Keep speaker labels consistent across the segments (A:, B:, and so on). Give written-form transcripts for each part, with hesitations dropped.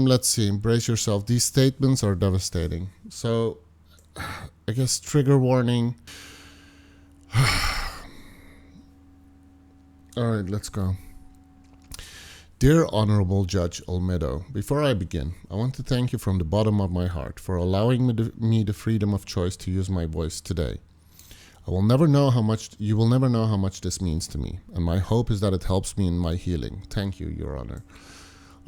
A: Let's see. Brace yourself. These statements are devastating. So, I guess trigger warning. All right, let's go. Dear Honorable Judge Olmedo, before I begin, I want to thank you from the bottom of my heart for allowing me the freedom of choice to use my voice today. You will never know how much this means to me, and my hope is that it helps me in my healing. Thank you, Your Honor.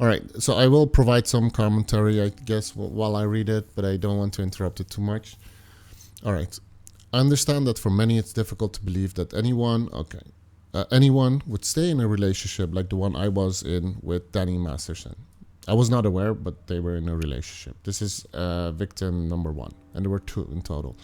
A: All right, so I will provide some commentary, I guess, while I read it, but I don't want to interrupt it too much. All right, I understand that for many it's difficult to believe that anyone would stay in a relationship like the one I was in with Danny Masterson. I was not aware, but they were in a relationship. This is victim number 1, and there were 2 in total.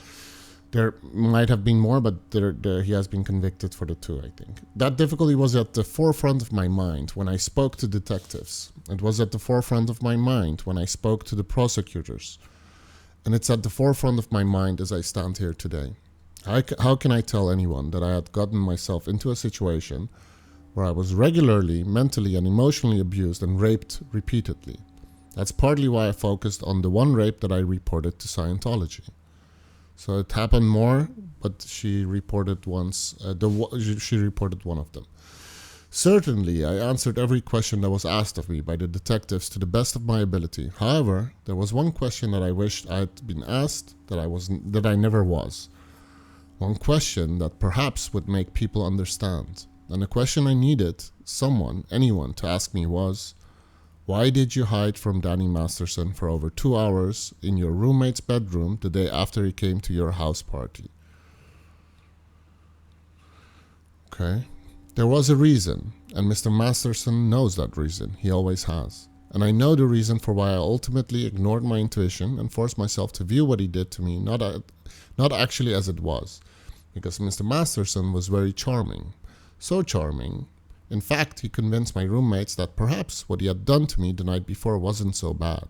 A: There might have been more, but he has been convicted for the 2, I think. That difficulty was at the forefront of my mind when I spoke to detectives. It was at the forefront of my mind when I spoke to the prosecutors. And it's at the forefront of my mind as I stand here today. How can I tell anyone that I had gotten myself into a situation where I was regularly, mentally and emotionally abused and raped repeatedly? That's partly why I focused on the one rape that I reported to Scientology. So it happened more, but she reported once. She reported one of them. Certainly, I answered every question that was asked of me by the detectives to the best of my ability. However, there was one question that I wished I had been asked that I never was. One question that perhaps would make people understand. And the question I needed anyone to ask me was, why did you hide from Danny Masterson for over 2 hours in your roommate's bedroom the day after he came to your house party? Okay. There was a reason, and Mr. Masterson knows that reason. He always has. And I know the reason for why I ultimately ignored my intuition and forced myself to view what he did to me not actually as it was. Because Mr. Masterson was very charming. So charming. In fact, he convinced my roommates that perhaps what he had done to me the night before wasn't so bad.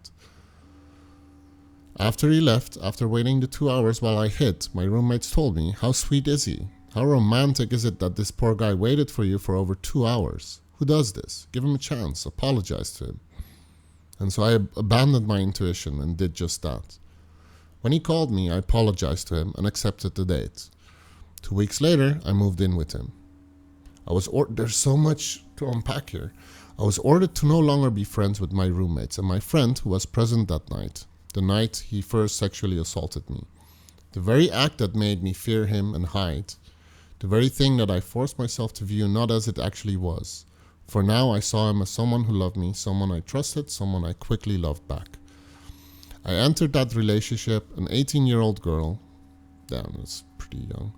A: After he left, after waiting the 2 hours while I hid, my roommates told me, how sweet is he? How romantic is it that this poor guy waited for you for over 2 hours? Who does this? Give him a chance. Apologize to him. And so I abandoned my intuition and did just that. When he called me, I apologized to him and accepted the date. 2 weeks later, I moved in with him. There's so much to unpack here. I was ordered to no longer be friends with my roommates and my friend who was present that night, the night he first sexually assaulted me. The very act that made me fear him and hide, the very thing that I forced myself to view not as it actually was. For now, I saw him as someone who loved me, someone I trusted, someone I quickly loved back. I entered that relationship, an 18-year-old girl, damn, that's pretty young,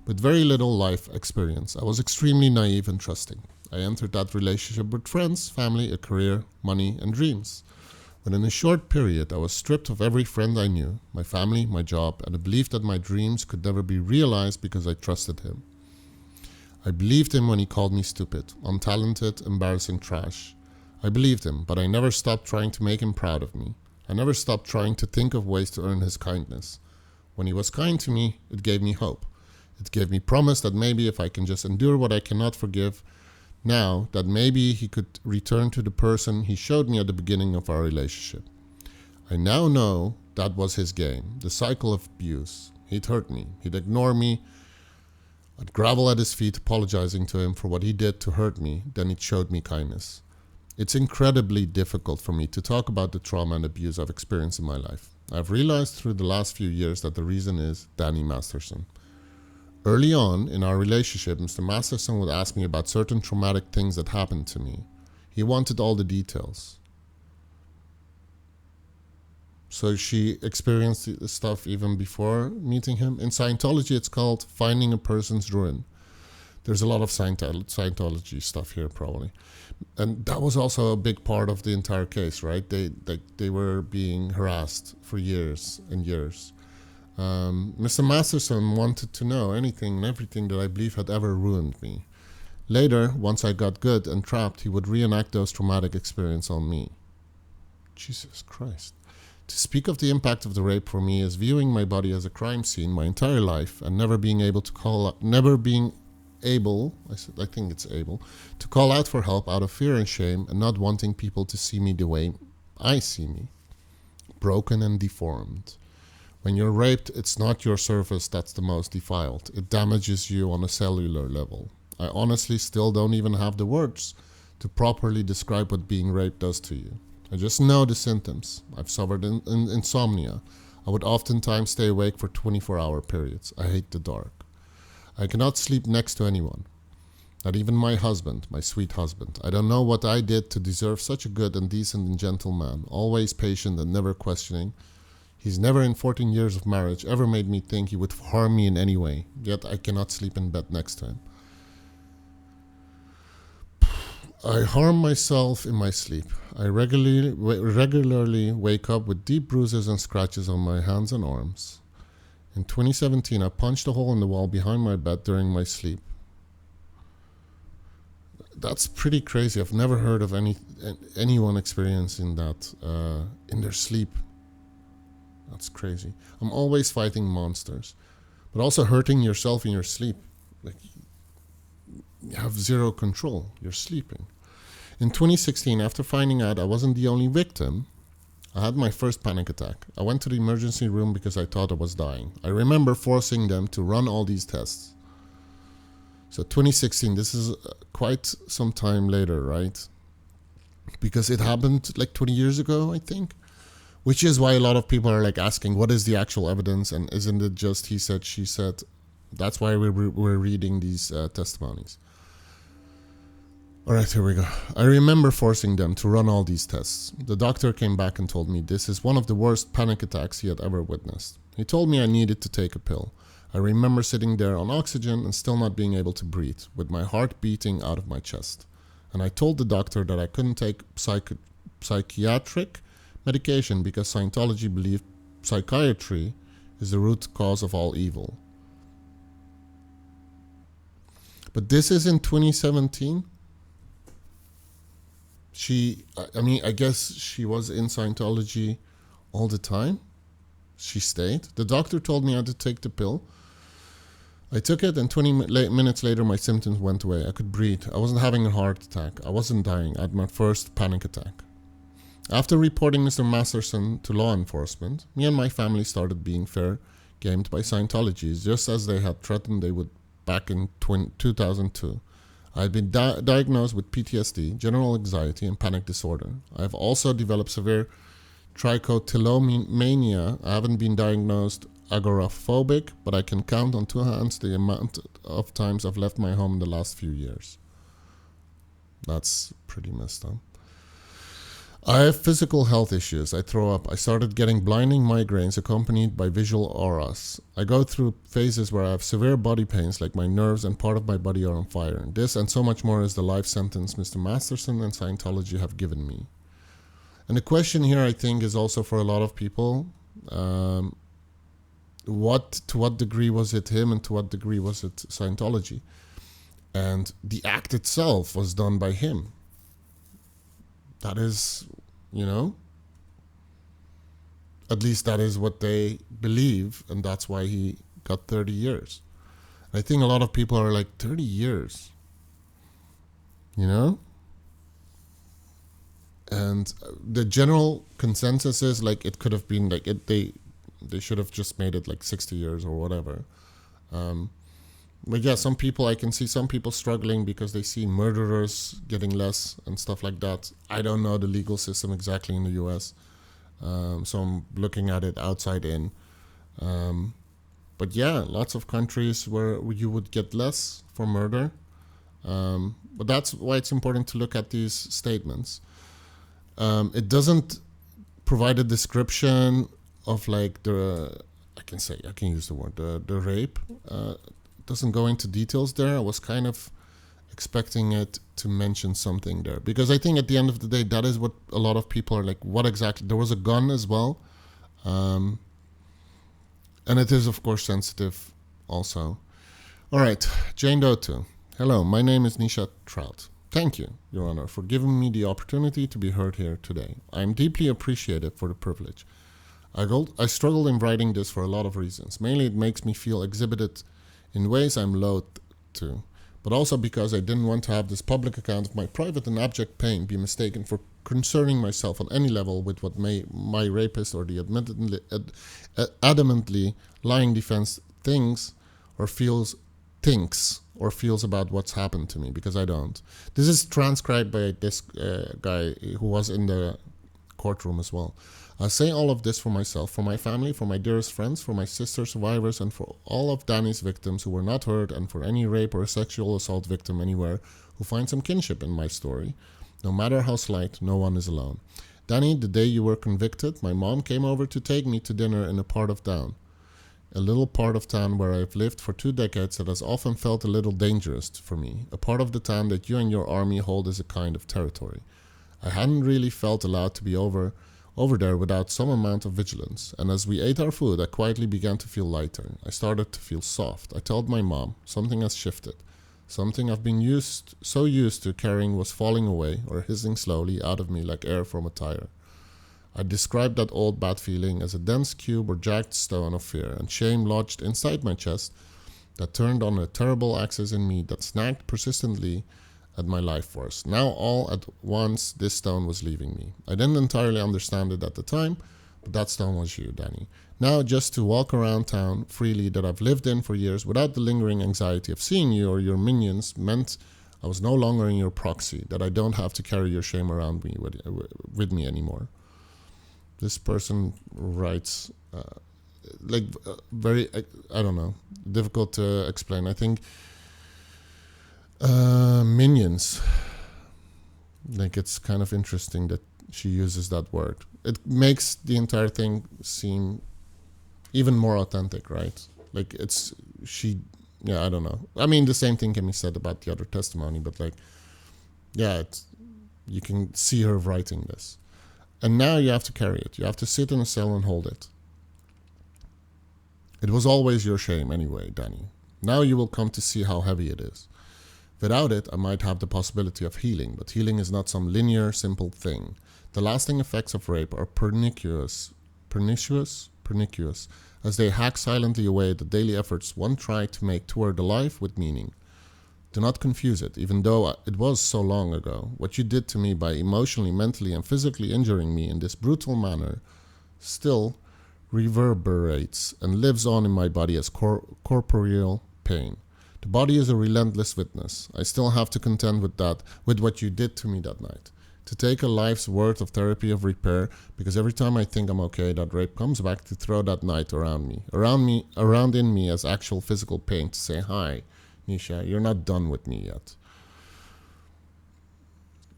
A: with very little life experience. I was extremely naive and trusting. I entered that relationship with friends, family, a career, money, and dreams. Within a short period, I was stripped of every friend I knew, my family, my job, and the belief that my dreams could never be realized because I trusted him. I believed him when he called me stupid, untalented, embarrassing trash. I believed him, but I never stopped trying to make him proud of me. I never stopped trying to think of ways to earn his kindness. When he was kind to me, it gave me hope. It gave me promise that maybe if I can just endure what I cannot forgive now, that maybe he could return to the person he showed me at the beginning of our relationship. I now know that was his game, the cycle of abuse. He'd hurt me. He'd ignore me. I'd grovel at his feet, apologizing to him for what he did to hurt me. Then he showed me kindness. It's incredibly difficult for me to talk about the trauma and abuse I've experienced in my life. I've realized through the last few years that the reason is Danny Masterson. Early on in our relationship, Mr. Masterson would ask me about certain traumatic things that happened to me. He wanted all the details. So she experienced the stuff even before meeting him. In Scientology, it's called finding a person's ruin. There's a lot of Scientology stuff here, probably. And that was also a big part of the entire case, right? They were being harassed for years and years. Mr. Masterson wanted to know anything and everything that I believe had ever ruined me. Later, once I got good and trapped, he would reenact those traumatic experiences on me. Jesus Christ. To speak of the impact of the rape for me is viewing my body as a crime scene my entire life and never being able to call out for help out of fear and shame and not wanting people to see me the way I see me, broken and deformed. When you're raped, it's not your surface that's the most defiled. It damages you on a cellular level. I honestly still don't even have the words to properly describe what being raped does to you. I just know the symptoms. I've suffered insomnia. I would oftentimes stay awake for 24-hour periods. I hate the dark. I cannot sleep next to anyone. Not even my husband, my sweet husband. I don't know what I did to deserve such a good and decent and gentle man, always patient and never questioning. He's never in 14 years of marriage ever made me think he would harm me in any way, yet I cannot sleep in bed next to him. I harm myself in my sleep. I regularly wake up with deep bruises and scratches on my hands and arms. In 2017, I punched a hole in the wall behind my bed during my sleep. That's pretty crazy. I've never heard of anyone experiencing that in their sleep. That's crazy. I'm always fighting monsters, but also hurting yourself in your sleep. Like, you have zero control. You're sleeping. In 2016, after finding out I wasn't the only victim, I had my first panic attack. I went to the emergency room because I thought I was dying. I remember forcing them to run all these tests. So 2016, this is quite some time later, right? Because it happened like 20 years ago, I think. Which is why a lot of people are like asking, what is the actual evidence? And isn't it just he said, she said? That's why we're reading these testimonies. All right, here we go. I remember forcing them to run all these tests. The doctor came back and told me this is one of the worst panic attacks he had ever witnessed. He told me I needed to take a pill. I remember sitting there on oxygen and still not being able to breathe, with my heart beating out of my chest. And I told the doctor that I couldn't take psychiatric medication because Scientology believed psychiatry is the root cause of all evil. But this is in 2017. I guess she was in Scientology all the time. She stayed. The doctor told me I had to take the pill. I took it, and 20 minutes later, my symptoms went away. I could breathe. I wasn't having a heart attack. I wasn't dying. I had my first panic attack. After reporting Mr. Masterson to law enforcement, me and my family started being fair gamed by Scientology, just as they had threatened they would back in 2002. I had been diagnosed with PTSD, general anxiety, and panic disorder. I have also developed severe trichotillomania. I haven't been diagnosed agoraphobic, but I can count on two hands the amount of times I've left my home in the last few years. That's pretty messed up. I have physical health issues. I throw up. I started getting blinding migraines accompanied by visual auras. I go through phases where I have severe body pains, like my nerves and part of my body are on fire. This and so much more is the life sentence Mr. Masterson and Scientology have given me. And the question here, I think, is also for a lot of people, to what degree was it him and to what degree was it Scientology? And the act itself was done by him. That is, at least that is what they believe, and that's why he got 30 years. I think a lot of people are like, 30 years, And the general consensus is like it could have been like they should have just made it like 60 years or whatever. But yeah, I can see some people struggling because they see murderers getting less and stuff like that. I don't know the legal system exactly in the US. So I'm looking at it outside in. But yeah, lots of countries where you would get less for murder. But that's why it's important to look at these statements. It doesn't provide a description of like I can use the word, the rape. Doesn't go into details there. I was kind of expecting it to mention something there, because I think at the end of the day, that is what a lot of people are like, what exactly? There was a gun as well. And it is, of course, sensitive also. All right, Jane Doe 2. Hello, my name is Nisha Trout. Thank you, Your Honor, for giving me the opportunity to be heard here today. I am deeply appreciative for the privilege. I struggled in writing this for a lot of reasons. Mainly, it makes me feel exhibited in ways I'm loath to. but also because I didn't want to have this public account of my private and abject pain be mistaken for concerning myself on any level with what my rapist or the adamantly lying defense thinks or feels about what's happened to me, because I don't. This is transcribed by this guy who was in the courtroom as well. I say all of this for myself, for my family, for my dearest friends, for my sister survivors, and for all of Danny's victims who were not hurt, and for any rape or sexual assault victim anywhere who finds some kinship in my story. No matter how slight, no one is alone. Danny, the day you were convicted, my mom came over to take me to dinner in a part of town. A little part of town where I've lived for 2 decades that has often felt a little dangerous for me. A part of the town that you and your army hold as a kind of territory. I hadn't really felt allowed to be over there without some amount of vigilance, and as we ate our food, I quietly began to feel lighter. I started to feel soft. I told my mom, something has shifted. Something I've been so used to carrying was falling away, or hissing slowly out of me like air from a tire. I described that old bad feeling as a dense cube or jagged stone of fear and shame lodged inside my chest that turned on a terrible axis in me that snagged persistently at my life force. Now all at once this stone was leaving me. I didn't entirely understand it at the time, but that stone was you, Danny. Now just to walk around town freely that I've lived in for years without the lingering anxiety of seeing you or your minions meant I was no longer in your proxy, that I don't have to carry your shame around me with me anymore. This person writes very, I don't know, difficult to explain. I think minions, like, it's kind of interesting that she uses that word. It makes the entire thing seem even more authentic, right? Like, I don't know. I mean, the same thing can be said about the other testimony, but like, yeah, you can see her writing this. And now you have to carry it. You have to sit in a cell and hold it. It was always your shame anyway, Danny. Now you will come to see how heavy it is. Without it, I might have the possibility of healing, but healing is not some linear, simple thing. The lasting effects of rape are pernicious, as they hack silently away the daily efforts one tried to make toward a life with meaning. Do not confuse it, even though it was so long ago. What you did to me by emotionally, mentally, and physically injuring me in this brutal manner still reverberates and lives on in my body as corporeal pain. The body is a relentless witness. I still have to contend with what you did to me that night. To take a life's worth of therapy of repair, because every time I think I'm okay, that rape comes back to throw that night around in me as actual physical pain, to say, hi, Nisha, you're not done with me yet.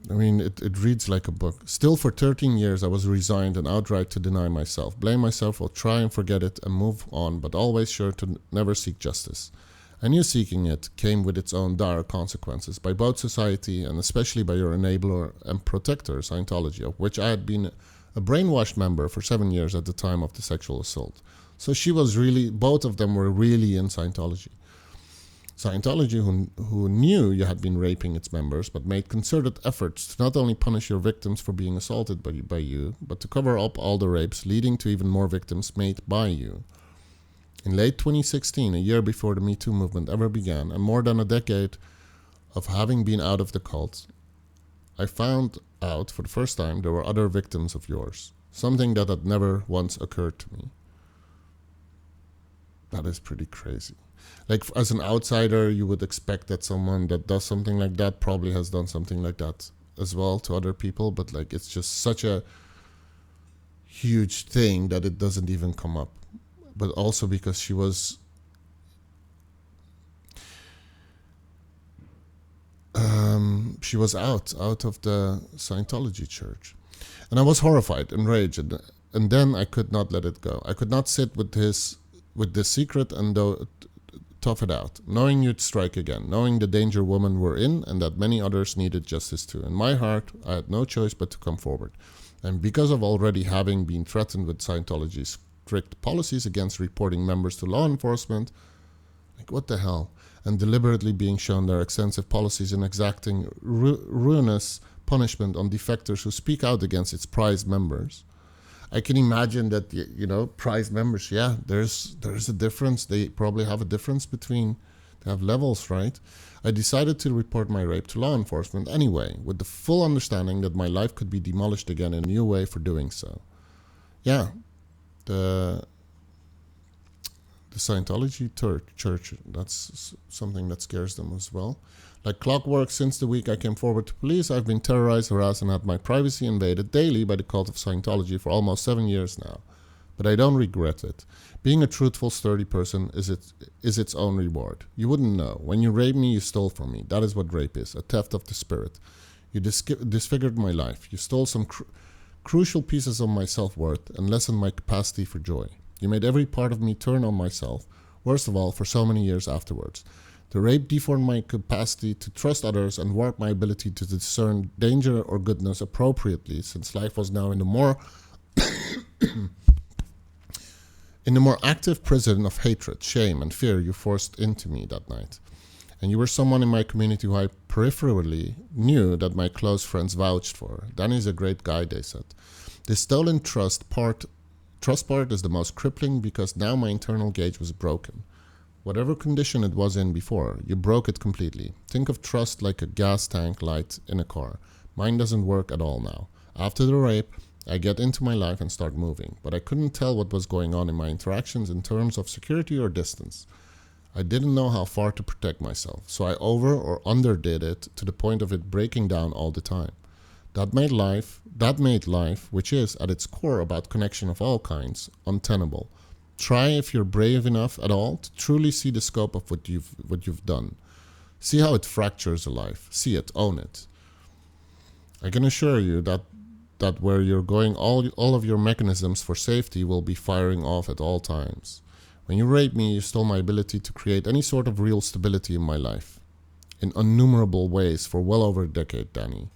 A: I mean, it reads like a book. Still, for 13 years, I was resigned and outright to deny myself, blame myself, or try and forget it and move on, but always sure to never seek justice. I knew seeking it came with its own dire consequences, by both society and especially by your enabler and protector, Scientology, of which I had been a brainwashed member for 7 years at the time of the sexual assault. So both of them were really in Scientology. Scientology, who knew you had been raping its members, but made concerted efforts to not only punish your victims for being assaulted by you, but to cover up all the rapes, leading to even more victims made by you. In late 2016, a year before the Me Too movement ever began, and more than a decade of having been out of the cult, I found out for the first time there were other victims of yours, something that had never once occurred to me. That is pretty crazy. Like, as an outsider, you would expect that someone that does something like that probably has done something like that as well to other people, but like, it's just such a huge thing that it doesn't even come up. But also because she was out of the Scientology church. And I was horrified, enraged, and then I could not let it go. I could not sit with this secret and tough it out, knowing you'd strike again, knowing the danger women were in and that many others needed justice too. In my heart, I had no choice but to come forward. And because of already having been threatened with Scientology's strict policies against reporting members to law enforcement, like, what the hell, and deliberately being shown their extensive policies in exacting ruinous punishment on defectors who speak out against its prized members. I can imagine that, prized members, yeah, there's a difference. They probably have a difference between They have levels, right? I decided to report my rape to law enforcement anyway, with the full understanding that my life could be demolished again in a new way for doing so. Yeah, the Scientology church, that's something that scares them as well. Like clockwork, since the week I came forward to police, I've been terrorized, harassed, and had my privacy invaded daily by the cult of Scientology for almost 7 years now. But I don't regret it. Being a truthful, sturdy person is its own reward. You wouldn't know. When you raped me, you stole from me. That is what rape is, a theft of the spirit. You disfigured my life. You stole some crucial pieces of my self-worth and lessened my capacity for joy. You made every part of me turn on myself, worst of all, for so many years afterwards. The rape deformed my capacity to trust others and warped my ability to discern danger or goodness appropriately, since life was now in the more active prison of hatred, shame, and fear you forced into me that night. And you were someone in my community who I peripherally knew that my close friends vouched for. Danny's a great guy, they said. The stolen trust part is the most crippling because now my internal gauge was broken. Whatever condition it was in before, you broke it completely. Think of trust like a gas tank light in a car. Mine doesn't work at all now. After the rape, I get into my life and start moving, but I couldn't tell what was going on in my interactions in terms of security or distance. I didn't know how far to protect myself, so I over or underdid it to the point of it breaking down all the time. That made life, which is at its core about connection of all kinds, untenable. Try, if you're brave enough at all, to truly see the scope of what you've done. See how it fractures a life. See it, own it. I can assure you that where you're going, all of your mechanisms for safety will be firing off at all times. When you raped me, you stole my ability to create any sort of real stability in my life. In innumerable ways for well over a decade, Danny.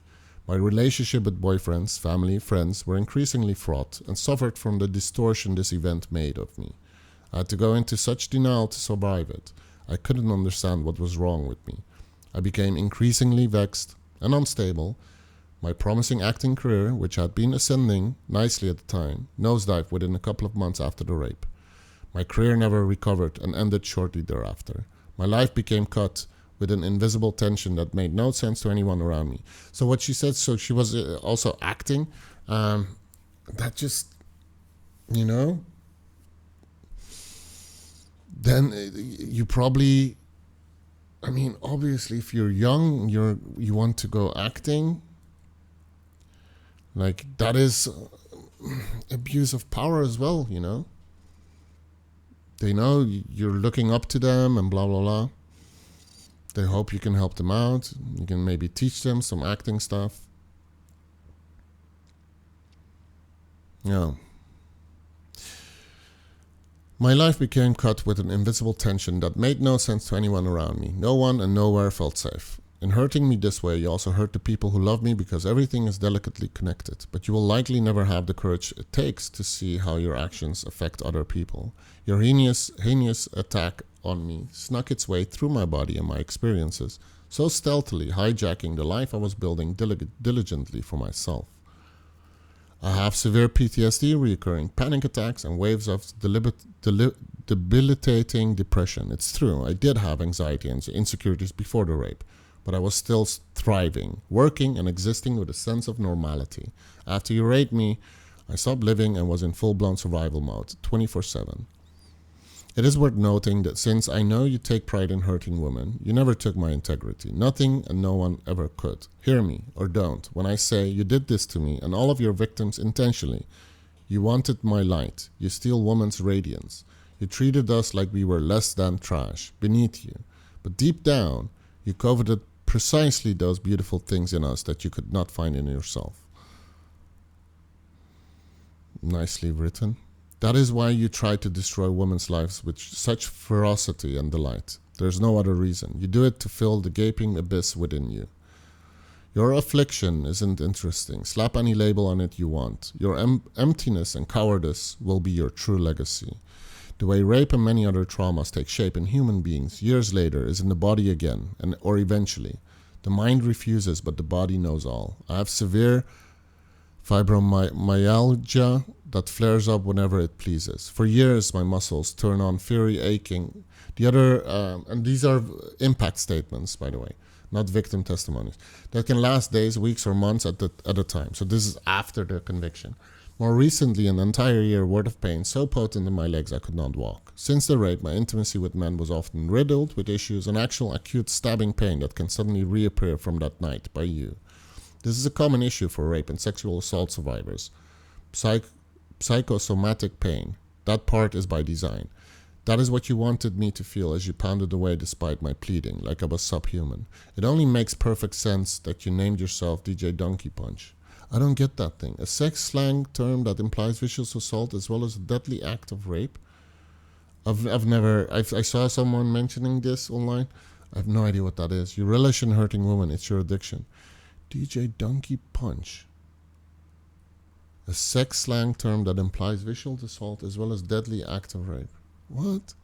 A: My relationship with boyfriends, family, friends were increasingly fraught and suffered from the distortion this event made of me. I had to go into such denial to survive it. I couldn't understand what was wrong with me. I became increasingly vexed and unstable. My promising acting career, which had been ascending nicely at the time, nosedived within a couple of months after the rape. My career never recovered and ended shortly thereafter. My life became cut with an invisible tension that made no sense to anyone around me. So what she said, so she was also acting. That just, then you probably, obviously if you're young, you want to go acting. Like, that is abuse of power as well, They know you're looking up to them and blah, blah, blah. They hope you can help them out. You can maybe teach them some acting stuff. Yeah. My life became cut with an invisible tension that made no sense to anyone around me. No one and nowhere felt safe. In hurting me this way, you also hurt the people who love me because everything is delicately connected. But you will likely never have the courage it takes to see how your actions affect other people. Your heinous attack on me snuck its way through my body and my experiences, so stealthily hijacking the life I was building diligently for myself. I have severe PTSD, recurring panic attacks, and waves of debilitating depression. It's true, I did have anxiety and insecurities before the rape, but I was still thriving, working and existing with a sense of normality. After you raped me, I stopped living and was in full-blown survival mode, 24/7. It is worth noting that since I know you take pride in hurting women, you never took my integrity. Nothing and no one ever could. Hear me, or don't, when I say you did this to me and all of your victims intentionally. You wanted my light. You steal woman's radiance. You treated us like we were less than trash, beneath you. But deep down, you coveted precisely those beautiful things in us that you could not find in yourself. Nicely written. That is why you try to destroy women's lives with such ferocity and delight. There's no other reason. You do it to fill the gaping abyss within you. Your affliction isn't interesting. Slap any label on it you want. Your emptiness and cowardice will be your true legacy. The way rape and many other traumas take shape in human beings years later is in the body again, or eventually. The mind refuses, but the body knows all. I have severe fibromyalgia that flares up whenever it pleases. For years, my muscles turn on fury, aching. The other, and these are impact statements, by the way, not victim testimonies, that can last days, weeks, or months at a time. So this is after the conviction. More recently, an entire year worth of pain so potent in my legs I could not walk. Since the rape, my intimacy with men was often riddled with issues and actual acute stabbing pain that can suddenly reappear from that night by you. This is a common issue for rape and sexual assault survivors. Psychosomatic pain. That part is by design. That is what you wanted me to feel as you pounded away despite my pleading, like I was subhuman. It only makes perfect sense that you named yourself DJ Donkey Punch. I don't get that thing. A sex slang term that implies vicious assault as well as a deadly act of rape? I saw someone mentioning this online. I have no idea what that is. You relish in hurting women. It's your addiction. DJ Donkey Punch. A sex slang term that implies vicious assault as well as deadly act of rape. What?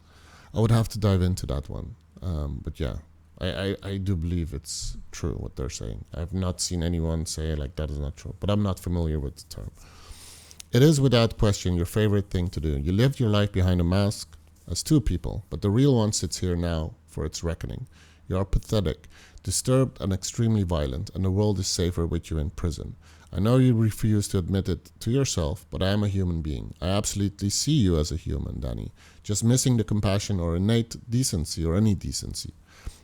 A: I would have to dive into that one. But yeah. I do believe it's true what they're saying. I've not seen anyone say like that is not true, but I'm not familiar with the term. It is without question your favorite thing to do. You lived your life behind a mask as two people, but the real one sits here now for its reckoning. You are pathetic, disturbed, and extremely violent, and the world is safer with you in prison. I know you refuse to admit it to yourself, but I am a human being. I absolutely see you as a human, Danny, just missing the compassion or innate decency or any decency.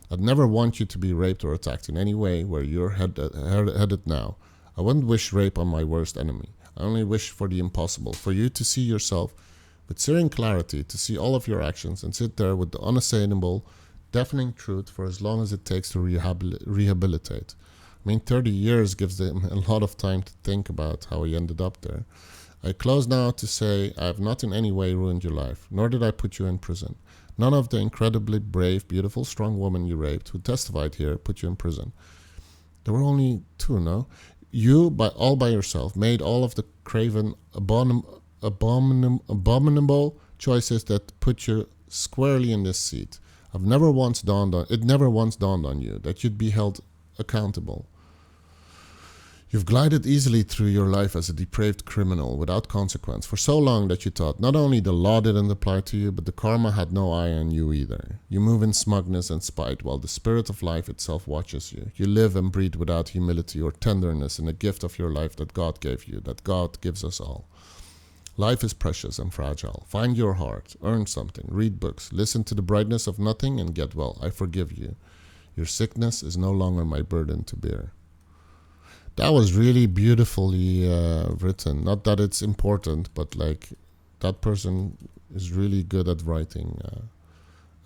A: I'd never want you to be raped or attacked in any way where you're headed now. I wouldn't wish rape on my worst enemy. I only wish for the impossible, for you to see yourself with searing clarity, to see all of your actions and sit there with the unassailable, deafening truth for as long as it takes to rehabilitate. I mean, 30 years gives them a lot of time to think about how he ended up there. I close now to say I have not in any way ruined your life, nor did I put you in prison. None of the incredibly brave, beautiful, strong women you raped who testified here put you in prison. There were only two, no? You, all by yourself, made all of the craven, abominable choices that put you squarely in this seat. It never once dawned on you that you'd be held accountable. You've glided easily through your life as a depraved criminal without consequence for so long that you thought not only the law didn't apply to you, but the karma had no eye on you either. You move in smugness and spite while the spirit of life itself watches you. You live and breathe without humility or tenderness in the gift of your life that God gave you, that God gives us all. Life is precious and fragile. Find your heart, earn something, read books, listen to the brightness of nothing and get well. I forgive you. Your sickness is no longer my burden to bear. That was really beautifully written. Not that it's important, but like that person is really good at writing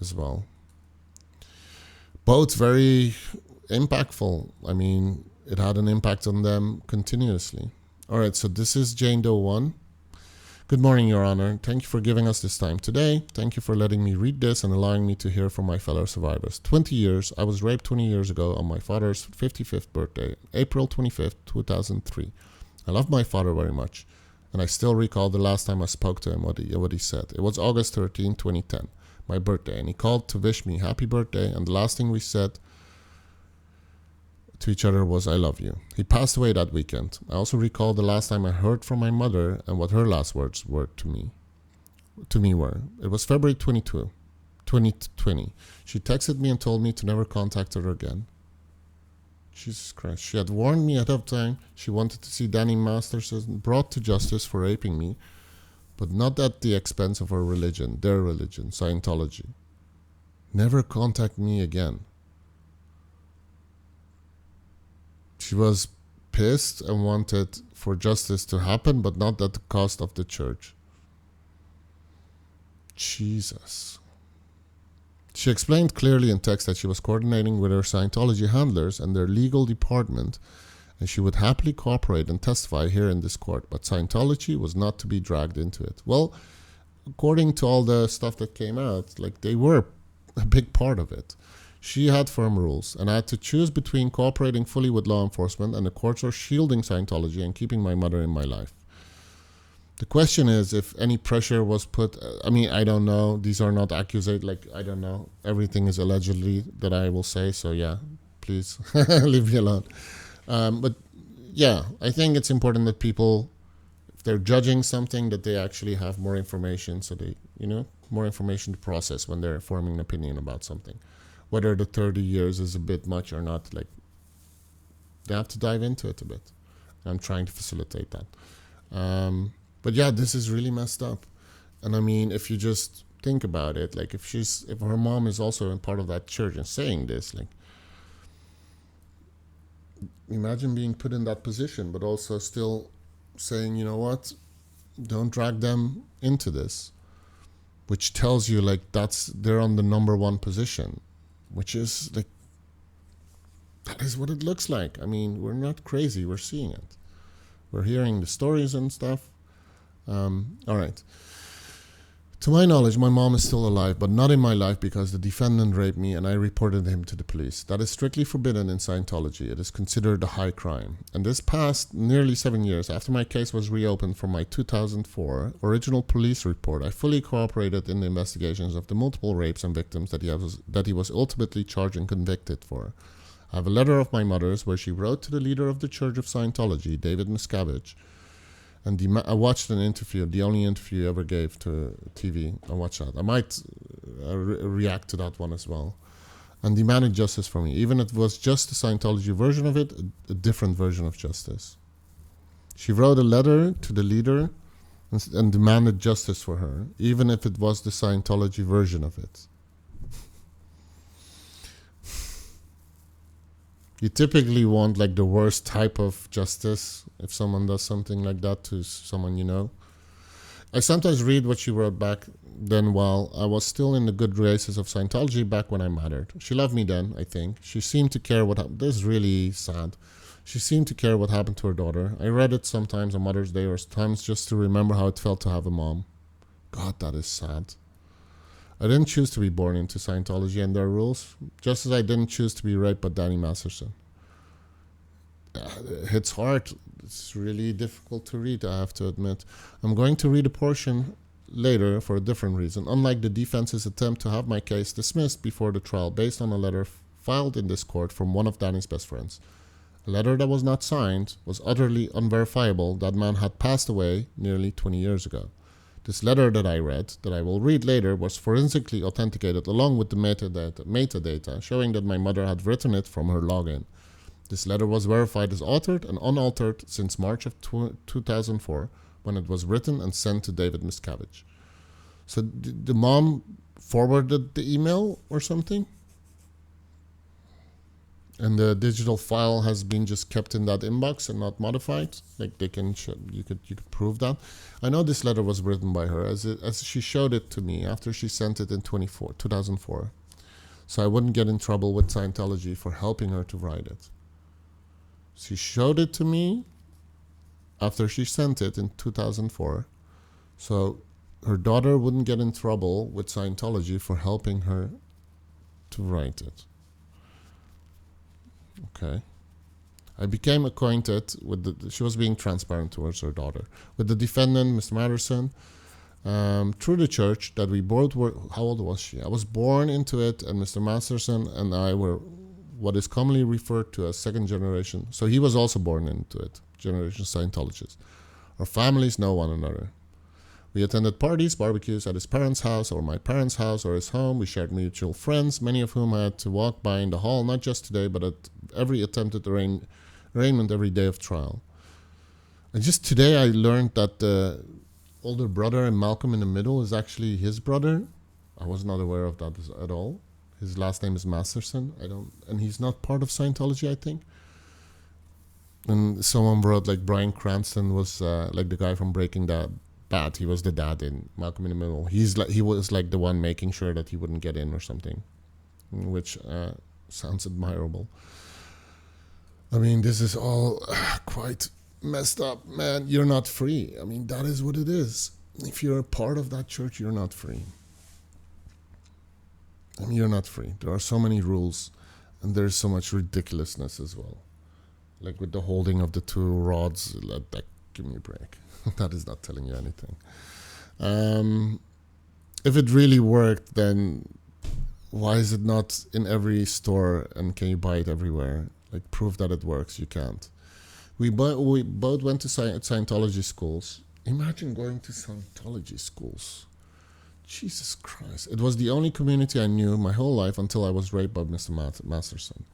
A: as well. Both very impactful. I mean, it had an impact on them continuously. All right, so this is Jane Doe 1. Good morning, Your Honor. Thank you for giving us this time today. Thank you for letting me read this and allowing me to hear from my fellow survivors. 20 years. I was raped 20 years ago on my father's 55th birthday, April 25th, 2003. I love my father very much, and I still recall the last time I spoke to him, what he said. It was August 13, 2010, my birthday, and he called to wish me happy birthday, and the last thing we said to each other was, I love you. He passed away that weekend. I also recall the last time I heard from my mother and what her last words were to me were. It was February 22, 2020. She texted me and told me to never contact her again. Jesus Christ. She had warned me ahead of time. She wanted to see Danny Masterson brought to justice for raping me, but not at the expense of her religion, their religion, Scientology. Never contact me again. She was pissed and wanted for justice to happen, but not at the cost of the church. Jesus. She explained clearly in text that she was coordinating with her Scientology handlers and their legal department, and she would happily cooperate and testify here in this court, but Scientology was not to be dragged into it. Well, according to all the stuff that came out, like they were a big part of it. She had firm rules, and I had to choose between cooperating fully with law enforcement and the courts or shielding Scientology and keeping my mother in my life. The question is if any pressure was put. I mean, I don't know. These are not accusations. Like, I don't know. Everything is allegedly that I will say. So, yeah, please leave me alone. But, yeah, I think it's important that people they're judging something, that they actually have more information, so they, more information to process when they're forming an opinion about something. Whether the 30 years is a bit much or not, like, they have to dive into it a bit. I'm trying to facilitate that. But yeah, this is really messed up. And I mean, if you just think about it, like, if her mom is also in part of that church and saying this, like, imagine being put in that position, but also still saying, you know what, don't drag them into this, which tells you, like, they're on the number one position, which is like, that is what it looks like. I mean, we're not crazy, we're seeing it, we're hearing the stories and stuff. All right. To my knowledge, my mom is still alive, but not in my life, because the defendant raped me and I reported him to the police. That is strictly forbidden in Scientology. It is considered a high crime. And this past nearly 7 years after my case was reopened from my 2004 original police report, I fully cooperated in the investigations of the multiple rapes and victims that he was ultimately charged and convicted for. I have a letter of my mother's where she wrote to the leader of the Church of Scientology, David Miscavige, and I watched an interview, the only interview he ever gave to TV. I watched that. I might react to that one as well. And demanded justice for me. Even if it was just the Scientology version of it, a different version of justice. She wrote a letter to the leader and demanded justice for her, even if it was the Scientology version of it. You typically want, like, the worst type of justice if someone does something like that to someone you know. I sometimes read what she wrote back then while I was still in the good graces of Scientology back when I mattered. She loved me then, I think. She seemed to care what happened. This is really sad. She seemed to care what happened to her daughter. I read it sometimes on Mother's Day or times just to remember how it felt to have a mom. God, that is sad. I didn't choose to be born into Scientology and their rules, just as I didn't choose to be raped by Danny Masterson. It hits hard. It's really difficult to read, I have to admit. I'm going to read a portion later for a different reason. Unlike the defense's attempt to have my case dismissed before the trial based on a letter filed in this court from one of Danny's best friends. A letter that was not signed, was utterly unverifiable. That man had passed away nearly 20 years ago. This letter that I read, that I will read later, was forensically authenticated along with the metadata showing that my mother had written it from her login. This letter was verified as authored and unaltered since March of 2004, when it was written and sent to David Miscavige. So the mom forwarded the email or something? And the digital file has been just kept in that inbox and not modified. Like, they can you could prove that. I know this letter was written by her as she showed it to me after she sent it in 2004. So I wouldn't get in trouble with Scientology for helping her to write it. She showed it to me after she sent it in 2004. So her daughter wouldn't get in trouble with Scientology for helping her to write it. Okay. I became acquainted with she was being transparent towards her daughter, with the defendant, Mr. Masterson, through the church that we both were. How old was she? I was born into it, and Mr. Masterson and I were what is commonly referred to as second generation. So he was also born into it, generation Scientologists. Our families know one another. We attended parties, barbecues at his parents' house or my parents' house or his home. We shared mutual friends, many of whom I had to walk by in the hall, not just today, but at every attempted arraignment every day of trial. And just today I learned that the older brother and Malcolm in the middle is actually his brother. I was not aware of that at all. His last name is Masterson. And he's not part of Scientology, I think. And someone wrote, like, Bryan Cranston was like the guy from Breaking Bad. He was the dad in Malcolm in the Middle. He was like the one making sure that he wouldn't get in or something, which sounds admirable. I mean, this is all quite messed up, man. You're not free. I mean, that is what it is. If you're a part of that church, you're not free. I mean, you're not free. There are so many rules, and there's so much ridiculousness as well. Like with the holding of the two rods, give me a break. That is not telling you anything. If it really worked, then why is it not in every store and can you buy it everywhere? Like, prove that it works. You can't. We both went to Scientology schools, Imagine going to Scientology schools. Jesus Christ. It was the only community I knew my whole life until I was raped by Mr. Masterson.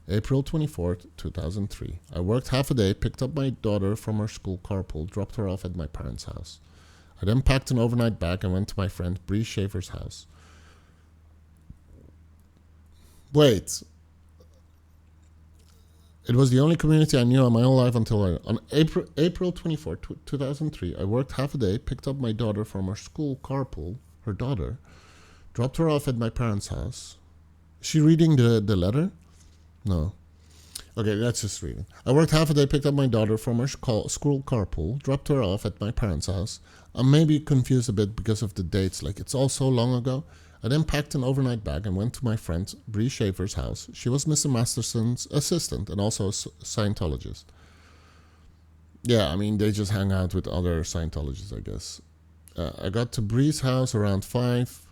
A: April 24th, 2003. I worked half a day, picked up my daughter from her school carpool, dropped her off at my parents' house. I then packed an overnight bag and went to my friend Bree Schaefer's house. Wait. It was the only community I knew in my whole life until on April 24, 2003, I worked half a day, picked up my daughter from her school carpool, her daughter, dropped her off at my parents' house. Is she reading the letter? No. Okay, let's just read it. I worked half a day, picked up my daughter from her school carpool, dropped her off at my parents' house. I'm maybe confused a bit because of the dates, like it's all so long ago. I then packed an overnight bag and went to my friend Bree Schaefer's house. She was Mr. Masterson's assistant and also a Scientologist. Yeah, I mean, they just hang out with other Scientologists, I guess. I got to Bree's house around 5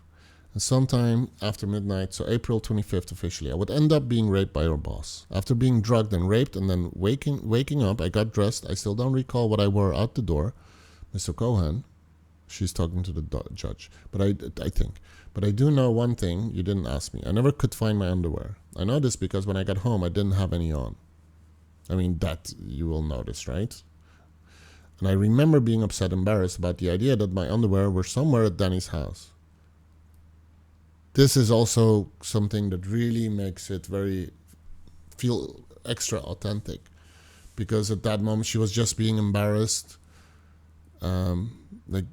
A: and sometime after midnight, so April 25th officially, I would end up being raped by her boss. After being drugged and raped and then waking up, I got dressed. I still don't recall what I wore out the door. Mr. Cohen, she's talking to the judge, but I think. But I do know one thing you didn't ask me. I never could find my underwear. I know this because when I got home, I didn't have any on. I mean, that you will notice, right? And I remember being upset, embarrassed about the idea that my underwear were somewhere at Danny's house. This is also something that really makes it feel extra authentic. Because at that moment, she was just being embarrassed. Like,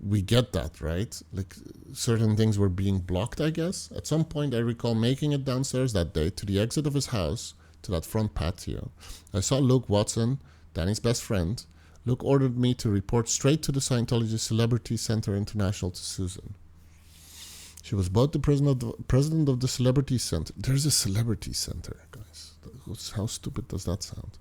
A: we get that, right? Like, certain things were being blocked, I guess. At some point, I recall making it downstairs that day to the exit of his house, to that front patio. I saw Luke Watson, Danny's best friend. Luke ordered me to report straight to the Scientology Celebrity Center International to Susan. She was both the president of the Celebrity Center. There's a Celebrity Center, guys. How stupid does that sound?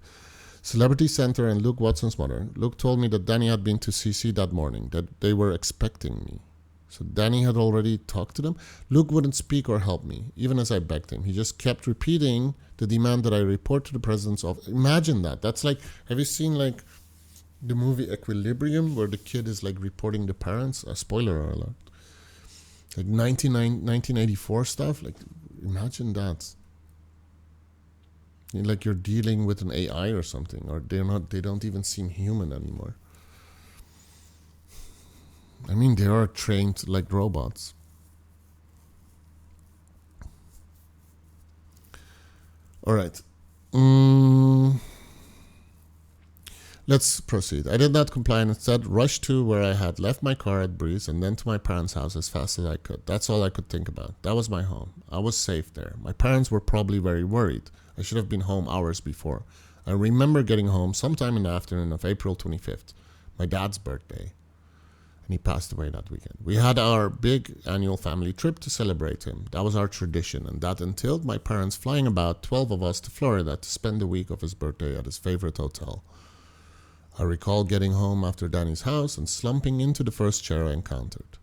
A: Celebrity Center and Luke Watson's mother. Luke told me that Danny had been to CC that morning, that they were expecting me. So Danny had already talked to them. Luke wouldn't speak or help me, even as I begged him. He just kept repeating the demand that I report to the president's office. Imagine that. That's like, have you seen like the movie Equilibrium, where the kid is like reporting the parents? A spoiler alert. Like 1984 stuff. Like, imagine that. Like you're dealing with an AI or something, or they don't even seem human anymore. I mean, they are trained like robots. All right. Let's proceed. I did not comply and instead rushed to where I had left my car at Breeze and then to my parents' house as fast as I could. That's all I could think about. That was my home. I was safe there. My parents were probably very worried. I should have been home hours before. I remember getting home sometime in the afternoon of April 25th, my dad's birthday. And he passed away that weekend. We had our big annual family trip to celebrate him. That was our tradition, and that entailed my parents flying about 12 of us to Florida to spend the week of his birthday at his favorite hotel. I recall getting home after Danny's house and slumping into the first chair I encountered.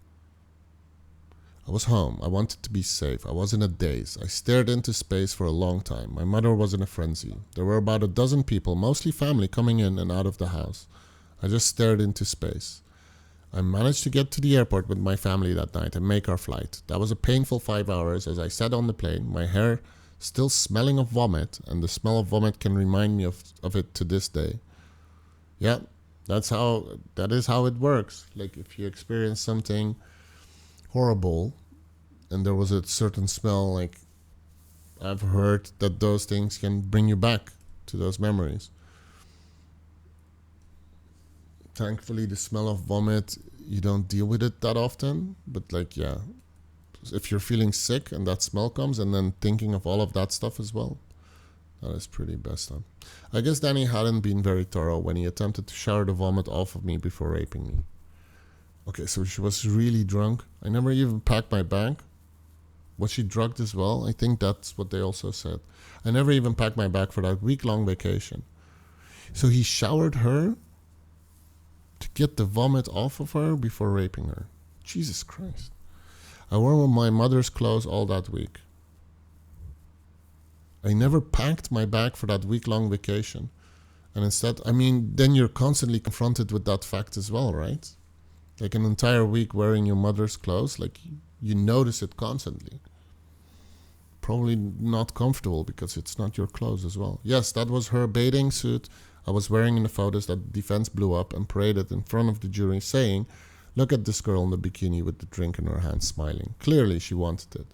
A: I was home. I wanted to be safe. I was in a daze. I stared into space for a long time. My mother was in a frenzy. There were about a dozen people, mostly family, coming in and out of the house. I just stared into space. I managed to get to the airport with my family that night and make our flight. That was a painful 5 hours as I sat on the plane, my hair still smelling of vomit, and the smell of vomit can remind me of it to this day. Yeah, that is how it works. Like if you experience something horrible and there was a certain smell, like I've heard that those things can bring you back to those memories. Thankfully, the smell of vomit, you don't deal with it that often, but like, yeah, if you're feeling sick and that smell comes and then thinking of all of that stuff as well, that is pretty messed up. I guess Danny hadn't been very thorough when he attempted to shower the vomit off of me before raping me. Okay, so she was really drunk. I never even packed my bag. Was she drugged as well? I think that's what they also said. I never even packed my bag for that week-long vacation. So he showered her to get the vomit off of her before raping her. Jesus Christ. I wore my mother's clothes all that week. I never packed my bag for that week-long vacation. And instead, I mean, then you're constantly confronted with that fact as well, right? Like an entire week wearing your mother's clothes, like you notice it constantly. Probably not comfortable because it's not your clothes as well. Yes, that was her bathing suit I was wearing in the photos that the defense blew up and paraded in front of the jury, saying, "Look at this girl in the bikini with the drink in her hand smiling. Clearly she wanted it.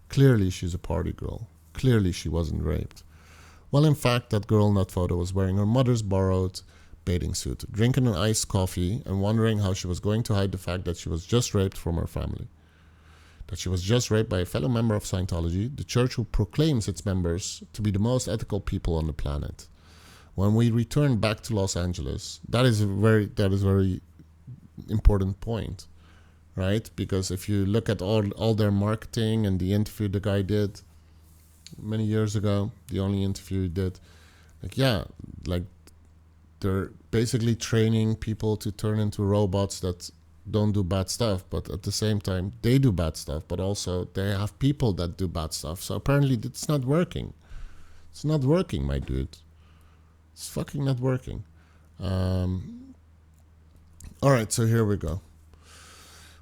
A: Clearly she's a party girl. Clearly she wasn't raped." Well, in fact, that girl in that photo was wearing her mother's borrowed bathing suit, drinking an iced coffee and wondering how she was going to hide the fact that she was just raped from her family. That she was just raped by a fellow member of Scientology, the church who proclaims its members to be the most ethical people on the planet. When we return back to Los Angeles, that is a very important point, right? Because if you look at all their marketing and the interview the guy did many years ago, the only interview he did, like they're basically training people to turn into robots that don't do bad stuff, but at the same time they do bad stuff, but also they have people that do bad stuff. So apparently it's not working. It's not working, my dude. It's fucking not working. Alright, so here we go.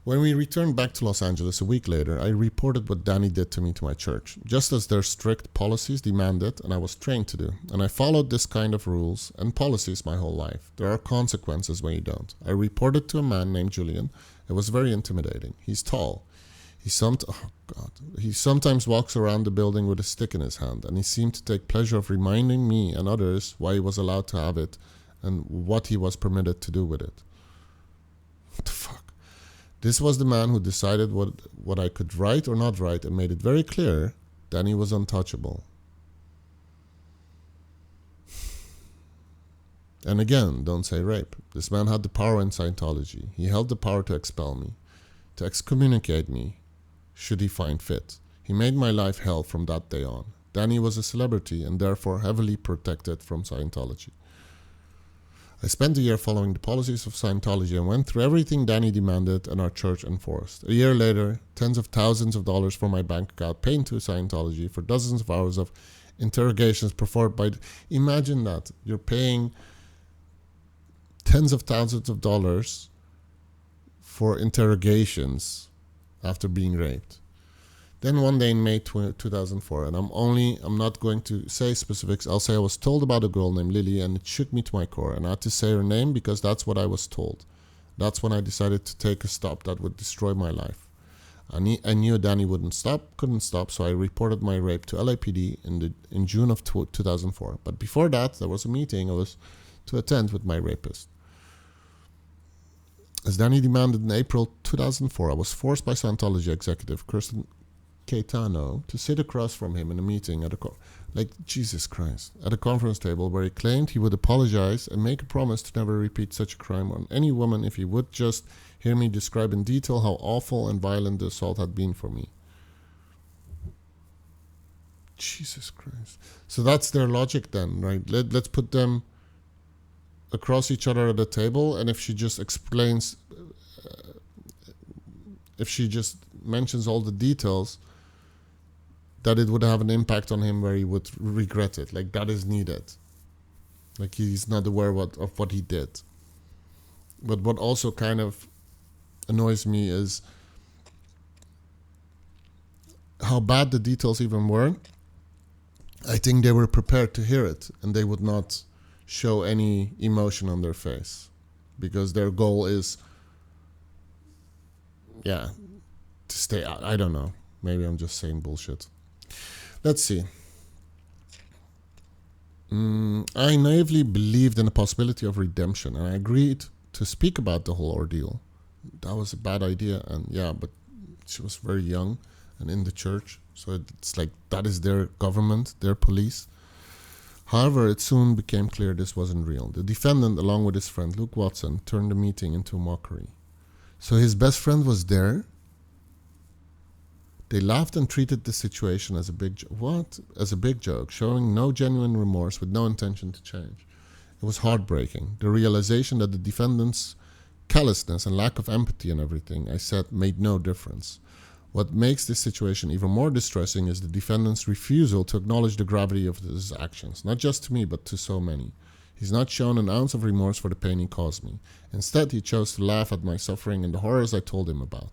A: When we returned back to Los Angeles a week later, I reported what Danny did to me to my church, just as their strict policies demanded and I was trained to do. And I followed this kind of rules and policies my whole life. There are consequences when you don't. I reported to a man named Julian. It was very intimidating. He's tall. He sometimes walks around the building with a stick in his hand, and he seemed to take pleasure of reminding me and others why he was allowed to have it and what he was permitted to do with it. What the fuck? This was the man who decided what I could write or not write and made it very clear Danny was untouchable. And again, don't say rape. This man had the power in Scientology. He held the power to expel me, to excommunicate me, should he find fit. He made my life hell from that day on. Danny was a celebrity and therefore heavily protected from Scientology. I spent a year following the policies of Scientology and went through everything Danny demanded and our church enforced. A year later, tens of thousands of dollars from my bank account paid to Scientology for dozens of hours of interrogations performed by... Imagine that. You're paying tens of thousands of dollars for interrogations after being raped. Then one day in May 2004, and I'm not going to say specifics, I'll say I was told about a girl named Lily and it shook me to my core, and I had to say her name because that's what I was told. That's when I decided to take a stop that would destroy my life. I knew Danny couldn't stop, so I reported my rape to LAPD in June of 2004. But before that, there was a meeting I was to attend with my rapist. As Danny demanded in April 2004, I was forced by Scientology executive Kirsten Caetano to sit across from him in a meeting at a conference table where he claimed he would apologize and make a promise to never repeat such a crime on any woman if he would just hear me describe in detail how awful and violent the assault had been for me. Jesus Christ. So that's their logic then, right? Let's put them across each other at a table, and if she just explains, if she just mentions all the details, that it would have an impact on him where he would regret it. Like, that is needed. Like, he's not aware of what he did. But what also kind of annoys me is how bad the details even were. I think they were prepared to hear it, and they would not show any emotion on their face, because their goal is, to stay out. I don't know. Maybe I'm just saying bullshit. Let's see. I naively believed in the possibility of redemption, and I agreed to speak about the whole ordeal. That was a bad idea, and but she was very young and in the church, so it's like that is their government, their police. However, it soon became clear this wasn't real. The defendant, along with his friend Luke Watson, turned the meeting into a mockery. So his best friend was there? They laughed and treated the situation as a big joke, showing no genuine remorse with no intention to change. It was heartbreaking. The realization that the defendant's callousness and lack of empathy and everything I said made no difference. What makes this situation even more distressing is the defendant's refusal to acknowledge the gravity of his actions, not just to me, but to so many. He's not shown an ounce of remorse for the pain he caused me. Instead, he chose to laugh at my suffering and the horrors I told him about.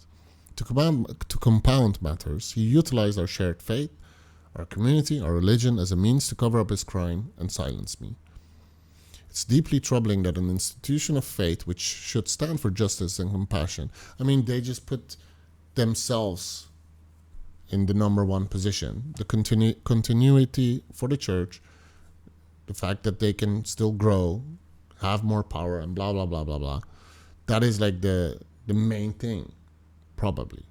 A: To compound matters, he utilized our shared faith, our community, our religion as a means to cover up his crime and silence me. It's deeply troubling that an institution of faith, which should stand for justice and compassion, I mean, they just put themselves in the number one position. The continuity for the church, the fact that they can still grow, have more power, and blah, blah, blah, blah, blah. That is like the main thing, probably,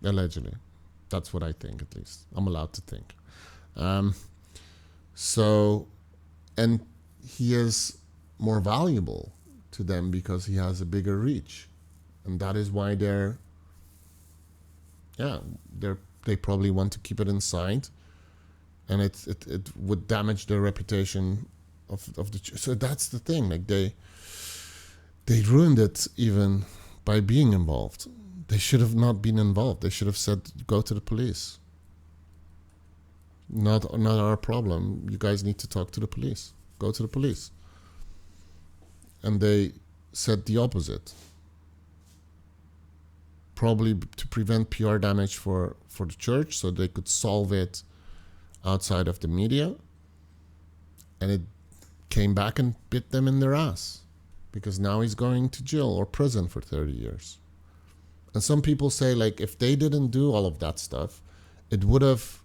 A: allegedly. That's what I think, at least. I'm allowed to think. And he is more valuable to them because he has a bigger reach. And that is why they probably want to keep it inside. And it would damage their reputation of the church. So that's the thing. Like they ruined it even by being involved. They should have not been involved. They should have said, go to the police. Not our problem. You guys need to talk to the police. Go to the police. And they said the opposite. Probably to prevent PR damage for the church so they could solve it outside of the media. And it came back and bit them in their ass. Because now he's going to jail or prison for 30 years. And some people say, like, if they didn't do all of that stuff, it would have,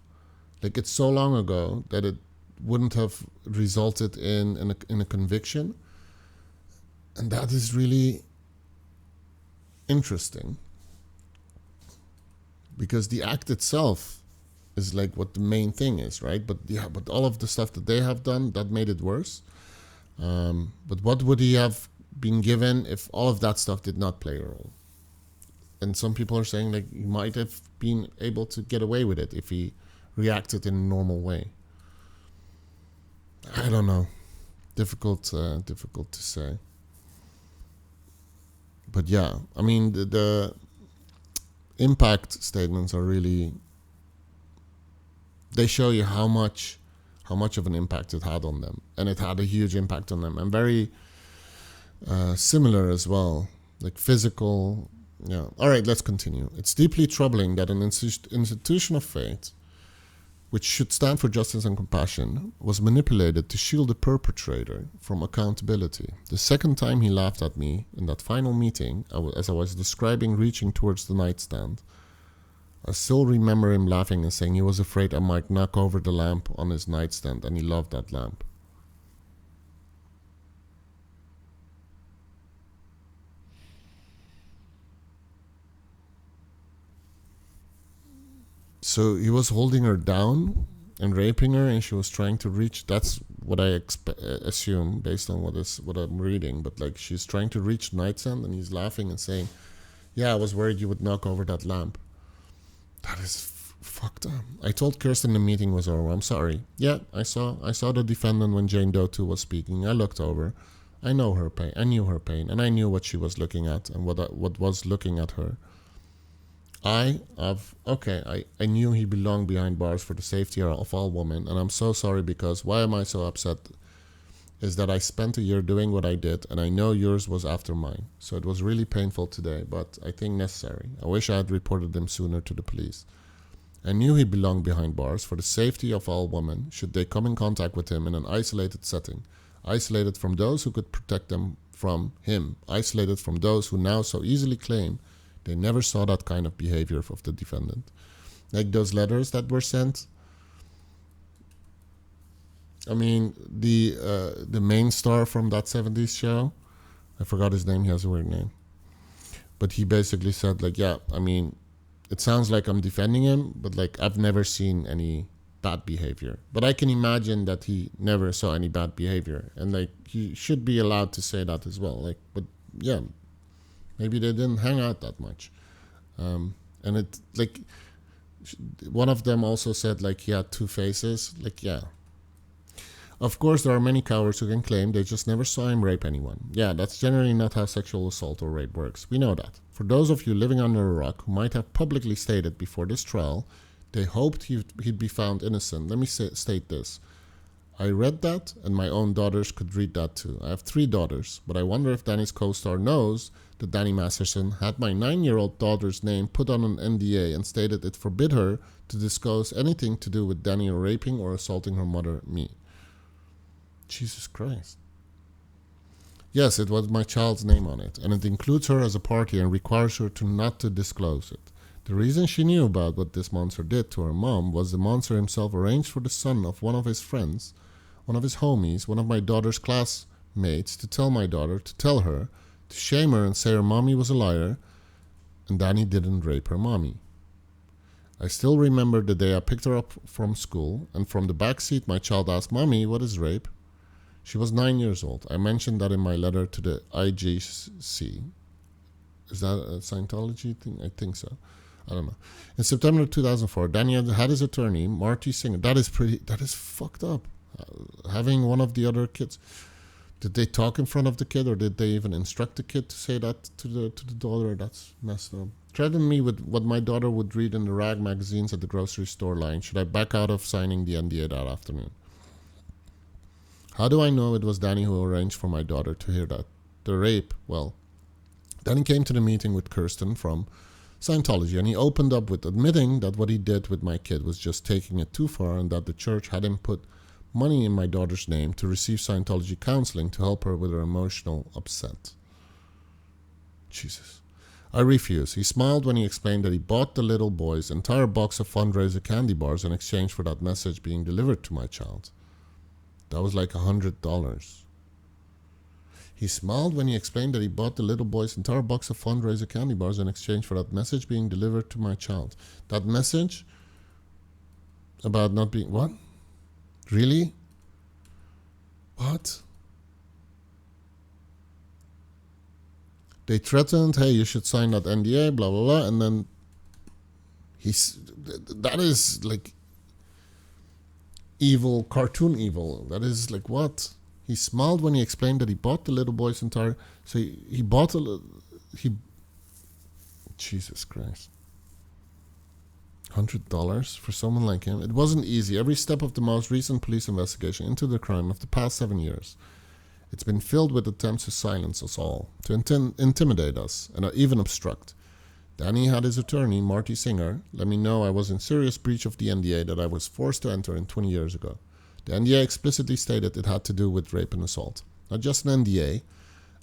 A: like, it's so long ago that it wouldn't have resulted in a conviction. And that is really interesting. Because the act itself is like what the main thing is, right? But all of the stuff that they have done, that made it worse. But what would he have been given if all of that stuff did not play a role? And some people are saying like he might have been able to get away with it if he reacted in a normal way. I don't know. Difficult to say. But yeah, I mean the impact statements are really, they show you how much of an impact it had on them, and it had a huge impact on them, and very similar as well, like physical. Yeah. All right, let's continue. It's deeply troubling that an institution of faith, which should stand for justice and compassion, was manipulated to shield the perpetrator from accountability. The second time he laughed at me in that final meeting, as I was describing reaching towards the nightstand, I still remember him laughing and saying he was afraid I might knock over the lamp on his nightstand, and he loved that lamp. So he was holding her down and raping her, and she was trying to reach. That's what I assume based on what I'm reading. But like she's trying to reach nightstand, and he's laughing and saying, "Yeah, I was worried you would knock over that lamp." That is fucked up. I told Kirsten the meeting was over. I'm sorry. Yeah, I saw the defendant when Jane Doe 2 was speaking. I looked over. I know her pain. I knew her pain, and I knew what she was looking at and what was looking at her. I knew he belonged behind bars for the safety of all women, and I'm so sorry because why am I so upset is that I spent a year doing what I did, and I know yours was after mine. So it was really painful today, but I think necessary. I wish I had reported him sooner to the police. I knew he belonged behind bars for the safety of all women should they come in contact with him in an isolated setting, isolated from those who could protect them from him, isolated from those who now so easily claim they never saw that kind of behavior of the defendant. Like those letters that were sent. I mean, the main star from that 70s show, I forgot his name, he has a weird name. But he basically said, like, yeah, I mean, it sounds like I'm defending him, but like I've never seen any bad behavior. But I can imagine that he never saw any bad behavior. And like he should be allowed to say that as well. Like, but yeah. Maybe they didn't hang out that much. And it, like, one of them also said, like, he had two faces. Like, yeah. Of course, there are many cowards who can claim they just never saw him rape anyone. Yeah, that's generally not how sexual assault or rape works. We know that. For those of you living under a rock who might have publicly stated before this trial they hoped he'd be found innocent, let me state this. I read that, and my own daughters could read that too. I have 3 daughters, but I wonder if Danny's co-star knows that Danny Masterson had my 9-year-old daughter's name put on an NDA and stated it forbid her to disclose anything to do with Danny raping or assaulting her mother, me. Jesus Christ. Yes, it was my child's name on it, and it includes her as a party and requires her to not to disclose it. The reason she knew about what this monster did to her mom was the monster himself arranged for the son of one of his friends, one of his homies, one of my daughter's classmates, to tell my daughter, to tell her, to shame her and say her mommy was a liar, and Danny didn't rape her mommy. I still remember the day I picked her up from school, and from the back seat my child asked, "Mommy, what is rape?" She was 9 years old. I mentioned that in my letter to the IGC. Is that a Scientology thing? I think so. I don't know. In September 2004, Danny had his attorney, Marty Singer. That is fucked up. Having one of the other kids. Did they talk in front of the kid, or did they even instruct the kid to say that to the daughter? That's messed up. Threatened me with what my daughter would read in the rag magazines at the grocery store line. Should I back out of signing the NDA that afternoon? How do I know it was Danny who arranged for my daughter to hear that? The rape, well, Danny came to the meeting with Kirsten from Scientology, and he opened up with admitting that what he did with my kid was just taking it too far, and that the church had him put money in my daughter's name to receive Scientology counseling to help her with her emotional upset. Jesus. I refuse. He smiled when he explained that he bought the little boy's entire box of fundraiser candy bars in exchange for that message being delivered to my child. That was like $100. He smiled when he explained that he bought the little boy's entire box of fundraiser candy bars in exchange for that message being delivered to my child. That message about not being... What? Really? What? They threatened, hey, you should sign that NDA, blah, blah, blah, and then that is like evil, cartoon evil. That is like, what? He smiled when he explained that he bought the little boy's entire... So he bought Jesus Christ. $100 for someone like him? It wasn't easy. Every step of the most recent police investigation into the crime of the past 7 years, it's been filled with attempts to silence us all, to intimidate us, and even obstruct. Danny had his attorney, Marty Singer, let me know I was in serious breach of the NDA that I was forced to enter in 20 years ago. The NDA explicitly stated it had to do with rape and assault, not just an NDA,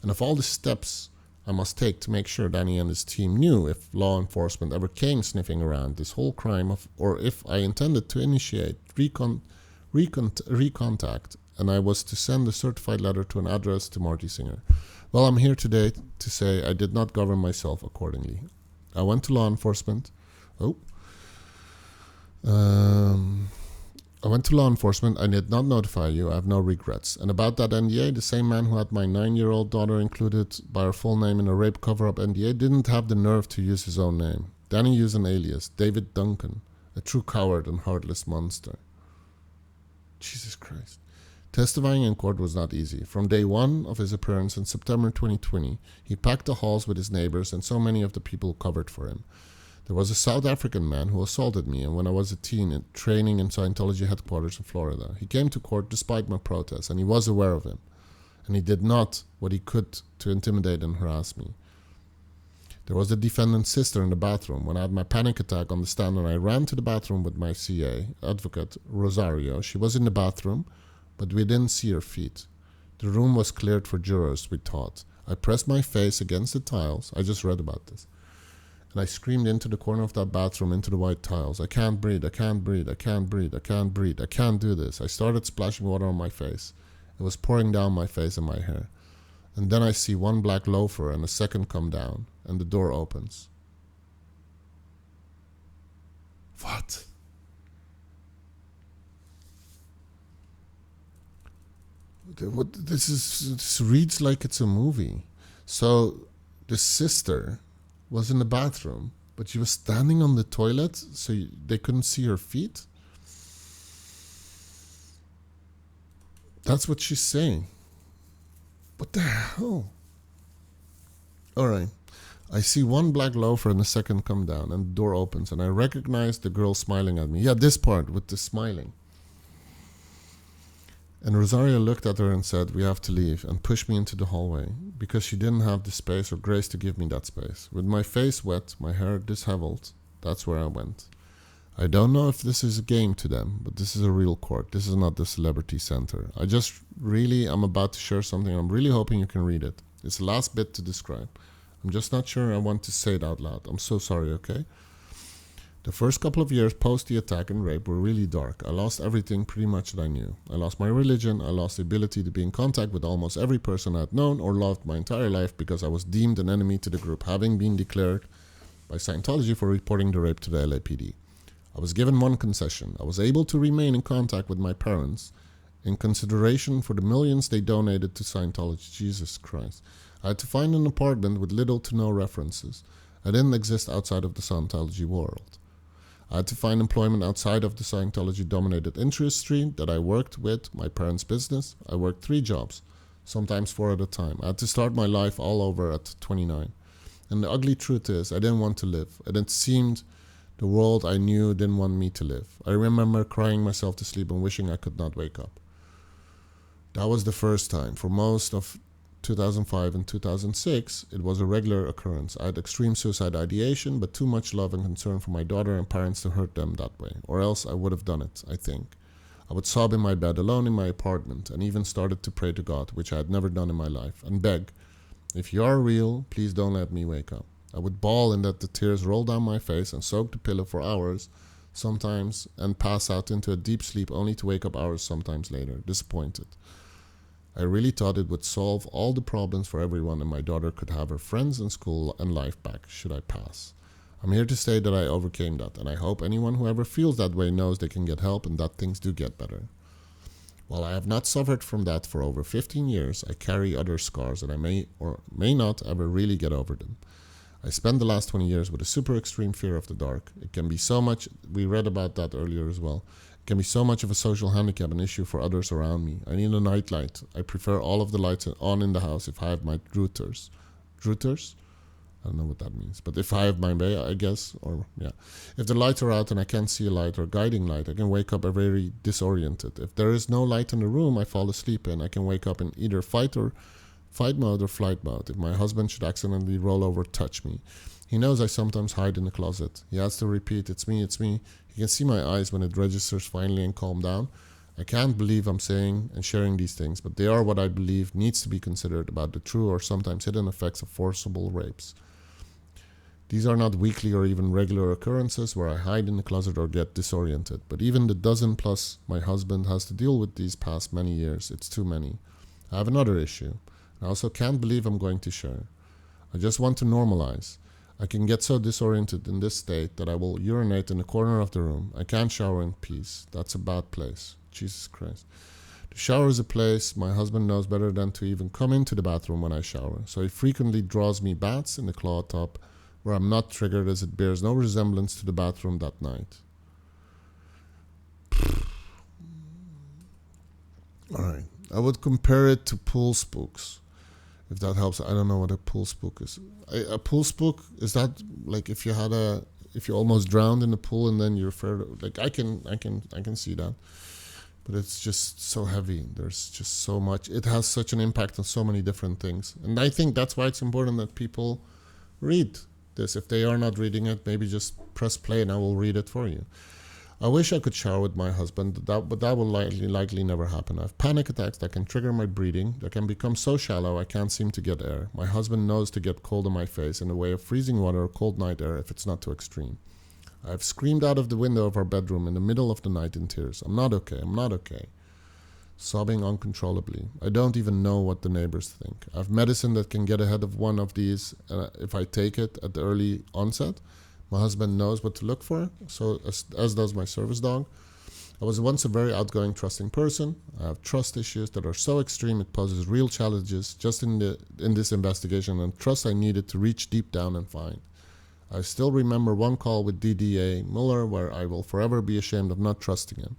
A: and of all the steps I must take to make sure Danny and his team knew if law enforcement ever came sniffing around this whole crime, or if I intended to initiate recontact, and I was to send a certified letter to an address to Marty Singer. Well, I'm here today to say I did not govern myself accordingly. I went to law enforcement. I went to law enforcement. I did not notify you. I have no regrets. And about that NDA, the same man who had my 9-year-old daughter included by her full name in a rape cover-up NDA didn't have the nerve to use his own name. Danny used an alias, David Duncan, a true coward and heartless monster. Jesus Christ. Testifying in court was not easy. From day one of his appearance in September 2020, he packed the halls with his neighbors and so many of the people who covered for him. There was a South African man who assaulted me, and when I was a teen training in Scientology headquarters in Florida, he came to court despite my protests, and he was aware of him. And he did not what he could to intimidate and harass me. There was the defendant's sister in the bathroom. When I had my panic attack on the stand and I ran to the bathroom with my CA, advocate, Rosario, she was in the bathroom, but we didn't see her feet. The room was cleared for jurors, we thought. I pressed my face against the tiles. I just read about this. And I screamed into the corner of that bathroom, into the white tiles. I can't breathe, I can't breathe, I can't breathe, I can't breathe, I can't do this. I started splashing water on my face. It was pouring down my face and my hair. And then I see one black loafer and a second come down, and the door opens. What? This reads like it's a movie. So the sister was in the bathroom, but she was standing on the toilet, so they couldn't see her feet. That's what she's saying. What the hell? All right. I see one black loafer and the second come down, and the door opens, and I recognize the girl smiling at me. Yeah, this part with the smiling. And Rosario looked at her and said, "We have to leave," and pushed me into the hallway, because she didn't have the space or grace to give me that space. With my face wet, my hair disheveled, that's where I went. I don't know if this is a game to them, but this is a real court. This is not the celebrity center. I'm about to share something. I'm really hoping you can read it. It's the last bit to describe. I'm just not sure I want to say it out loud. I'm so sorry, okay? The first couple of years post the attack and rape were really dark. I lost everything pretty much that I knew. I lost my religion. I lost the ability to be in contact with almost every person I had known or loved my entire life because I was deemed an enemy to the group, having been declared by Scientology for reporting the rape to the LAPD. I was given one concession. I was able to remain in contact with my parents in consideration for the millions they donated to Scientology. Jesus Christ. I had to find an apartment with little to no references. I didn't exist outside of the Scientology world. I had to find employment outside of the Scientology-dominated industry that I worked with, my parents' business. I worked 3 jobs, sometimes 4 at a time. I had to start my life all over at 29. And the ugly truth is, I didn't want to live. And it seemed the world I knew didn't want me to live. I remember crying myself to sleep and wishing I could not wake up. That was the first time. For most of 2005 and 2006, it was a regular occurrence. I had extreme suicide ideation, but too much love and concern for my daughter and parents to hurt them that way. Or else I would have done it, I think. I would sob in my bed alone in my apartment and even started to pray to God, which I had never done in my life, and beg, "If you are real, please don't let me wake up." I would bawl and let the tears roll down my face and soak the pillow for hours, sometimes, and pass out into a deep sleep only to wake up hours sometimes later, disappointed. I really thought it would solve all the problems for everyone and my daughter could have her friends and school and life back, should I pass. I'm here to say that I overcame that, and I hope anyone who ever feels that way knows they can get help and that things do get better. While I have not suffered from that for over 15 years, I carry other scars and I may or may not ever really get over them. I spent the last 20 years with a super extreme fear of the dark. It can be so much, we read about that earlier as well. It can be so much of a social handicap and issue for others around me. I need a night light. I prefer all of the lights on in the house if I have my routers. Routers? I don't know what that means. But if I have my bay, I guess, or yeah. If the lights are out and I can't see a light or guiding light, I can wake up very disoriented. If there is no light in the room I fall asleep in, I can wake up in either fight mode or flight mode. If my husband should accidentally roll over, touch me. He knows I sometimes hide in the closet. He has to repeat, "It's me, it's me." He can see my eyes when it registers finally and calm down. I can't believe I'm saying and sharing these things, but they are what I believe needs to be considered about the true or sometimes hidden effects of forcible rapes. These are not weekly or even regular occurrences where I hide in the closet or get disoriented, but even the dozen plus my husband has to deal with these past many years, it's too many. I have another issue. I also can't believe I'm going to share. I just want to normalize. I can get so disoriented in this state that I will urinate in the corner of the room. I can't shower in peace. That's a bad place. Jesus Christ. The shower is a place my husband knows better than to even come into the bathroom when I shower. So he frequently draws me baths in the claw tub where I'm not triggered as it bears no resemblance to the bathroom that night. Alright. I would compare it to pool spooks. If that helps. I don't know what a pool spook is. A pool spook, is that like if you almost drowned in the pool and then you're afraid of, like I can see that. But it's just so heavy. There's just so much. It has such an impact on so many different things. And I think that's why it's important that people read this. If they are not reading it, maybe just press play and I will read it for you. I wish I could shower with my husband, but that will likely never happen. I have panic attacks that can trigger my breathing, that can become so shallow I can't seem to get air. My husband knows to get cold on my face in the way of freezing water or cold night air if it's not too extreme. I have screamed out of the window of our bedroom in the middle of the night in tears. I'm not okay. Sobbing uncontrollably. I don't even know what the neighbors think. I have medicine that can get ahead of one of these if I take it at the early onset. My husband knows what to look for, so as does my service dog. I was once a very outgoing, trusting person. I have trust issues that are so extreme it poses real challenges just in this investigation, and trust I needed to reach deep down and find. I still remember one call with DDA Mueller where I will forever be ashamed of not trusting him.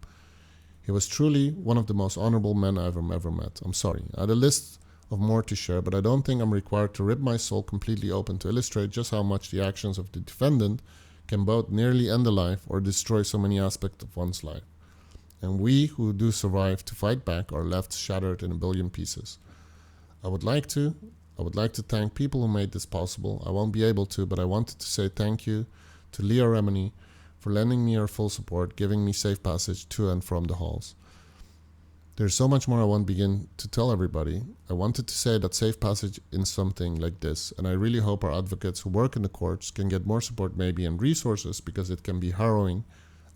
A: He was truly one of the most honorable men I've ever met. I'm sorry. I had a list of more to share, but I don't think I'm required to rip my soul completely open to illustrate just how much the actions of the defendant can both nearly end a life or destroy so many aspects of one's life. And we who do survive to fight back are left shattered in a billion pieces. I would like to thank people who made this possible. I won't be able to, but I wanted to say thank you to Leah Remini for lending me her full support, giving me safe passage to and from the halls. There's so much more I won't begin to tell everybody. I wanted to say that safe passage in something like this, and I really hope our advocates who work in the courts can get more support maybe and resources, because it can be harrowing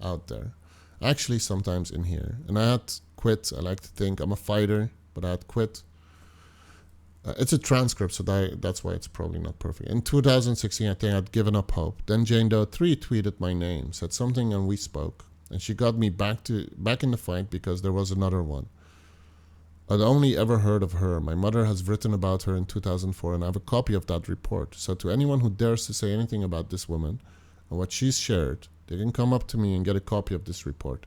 A: out there. Actually, sometimes in here. And I had quit. I like to think I'm a fighter, but I had quit. It's a transcript, so that's why it's probably not perfect. In 2016, I think I'd given up hope. Then Jane Doe 3 tweeted my name, said something, and we spoke. And she got me back in the fight because there was another one. I'd only ever heard of her. My mother has written about her in 2004, and I have a copy of that report. So to anyone who dares to say anything about this woman and what she's shared, they can come up to me and get a copy of this report.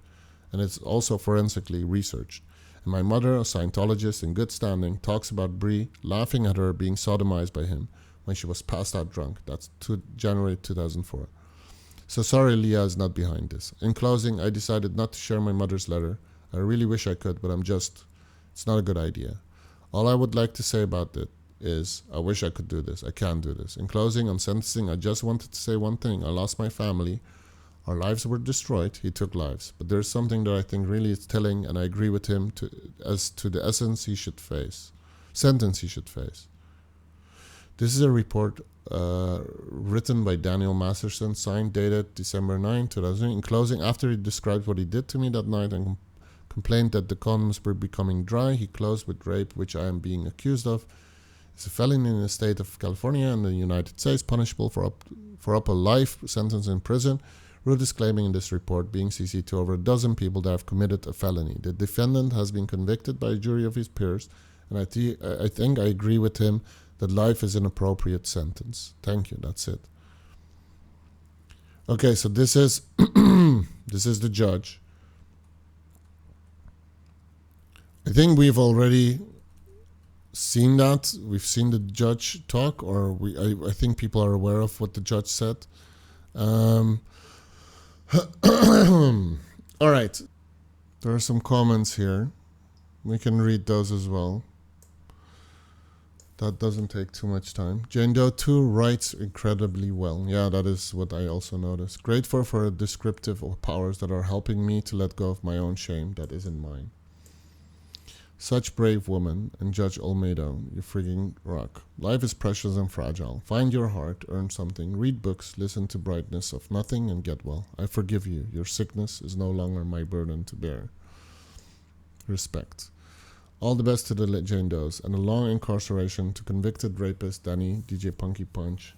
A: And it's also forensically researched. And my mother, a Scientologist in good standing, talks about Bree laughing at her being sodomized by him when she was passed out drunk. That's January 2004. So sorry Leah is not behind this. In closing, I decided not to share my mother's letter. I really wish I could, but it's not a good idea. All I would like to say about it is, I wish I could do this. I can't do this. In closing, on sentencing, I just wanted to say one thing. I lost my family. Our lives were destroyed. He took lives. But there's something that I think really is telling, and I agree with him as to the sentence he should face. This is a report written by Danny Masterson, signed, dated December 9, 2000. In closing, after he described what he did to me that night and complained that the condoms were becoming dry, he closed with rape, which I am being accused of. It's a felony in the state of California and the United States, punishable for up a life sentence in prison. Ruth is claiming in this report being CC to over a dozen people that have committed a felony. The defendant has been convicted by a jury of his peers, and I think I agree with him that life is an appropriate sentence. Thank you. That's it. Okay, so this is this is the judge. I think we've already seen that. We've seen the judge talk, or I think people are aware of what the judge said. All right. There are some comments here. We can read those as well. That doesn't take too much time. Jane Doe 2 writes incredibly well. Yeah, that is what I also noticed. Grateful for descriptive powers that are helping me to let go of my own shame that isn't mine. Such brave woman, and Judge Olmedo, you frigging rock. Life is precious and fragile. Find your heart, earn something, read books, listen to brightness of nothing, and get well. I forgive you. Your sickness is no longer my burden to bear. Respect. All the best to the Jane Does, and a long incarceration to convicted rapist Danny Donkey Punch,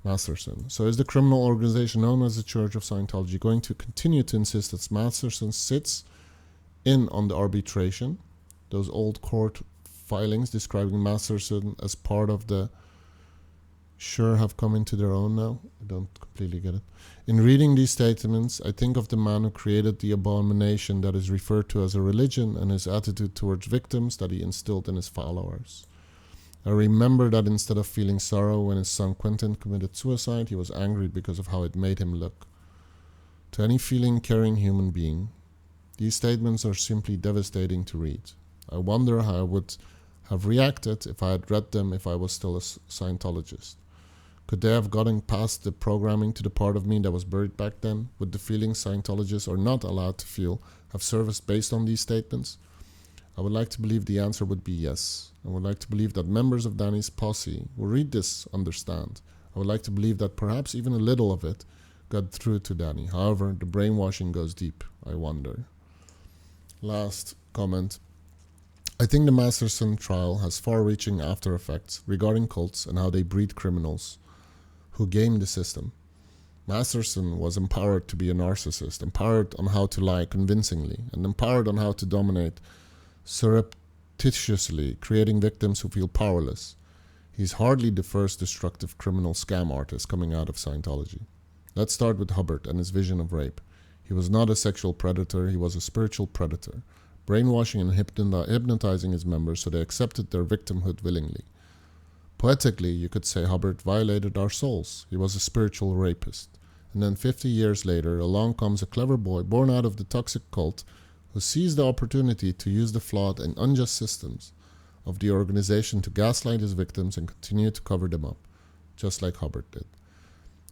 A: Masterson. So is the criminal organization known as the Church of Scientology going to continue to insist that Masterson sits in on the arbitration? Those old court filings describing Masterson as part of the sure have come into their own now. I don't completely get it. In reading these statements, I think of the man who created the abomination that is referred to as a religion and his attitude towards victims that he instilled in his followers. I remember that instead of feeling sorrow when his son Quentin committed suicide, he was angry because of how it made him look. To any feeling, caring human being, these statements are simply devastating to read. I wonder how I would have reacted if I had read them if I was still a Scientologist. Could they have gotten past the programming to the part of me that was buried back then? Would the feelings Scientologists are not allowed to feel have surfaced based on these statements? I would like to believe the answer would be yes. I would like to believe that members of Danny's posse who read this understand. I would like to believe that perhaps even a little of it got through to Danny. However, the brainwashing goes deep. I wonder. Last comment. I think the Masterson trial has far-reaching after effects regarding cults and how they breed criminals who game the system. Masterson was empowered to be a narcissist, empowered on how to lie convincingly, and empowered on how to dominate surreptitiously, creating victims who feel powerless. He's hardly the first destructive criminal scam artist coming out of Scientology. Let's start with Hubbard and his vision of rape. He was not a sexual predator, he was a spiritual predator, brainwashing and hypnotizing his members so they accepted their victimhood willingly. Poetically, you could say Hubbard violated our souls. He was a spiritual rapist. And then 50 years later, along comes a clever boy born out of the toxic cult who sees the opportunity to use the flawed and unjust systems of the organization to gaslight his victims and continue to cover them up, just like Hubbard did.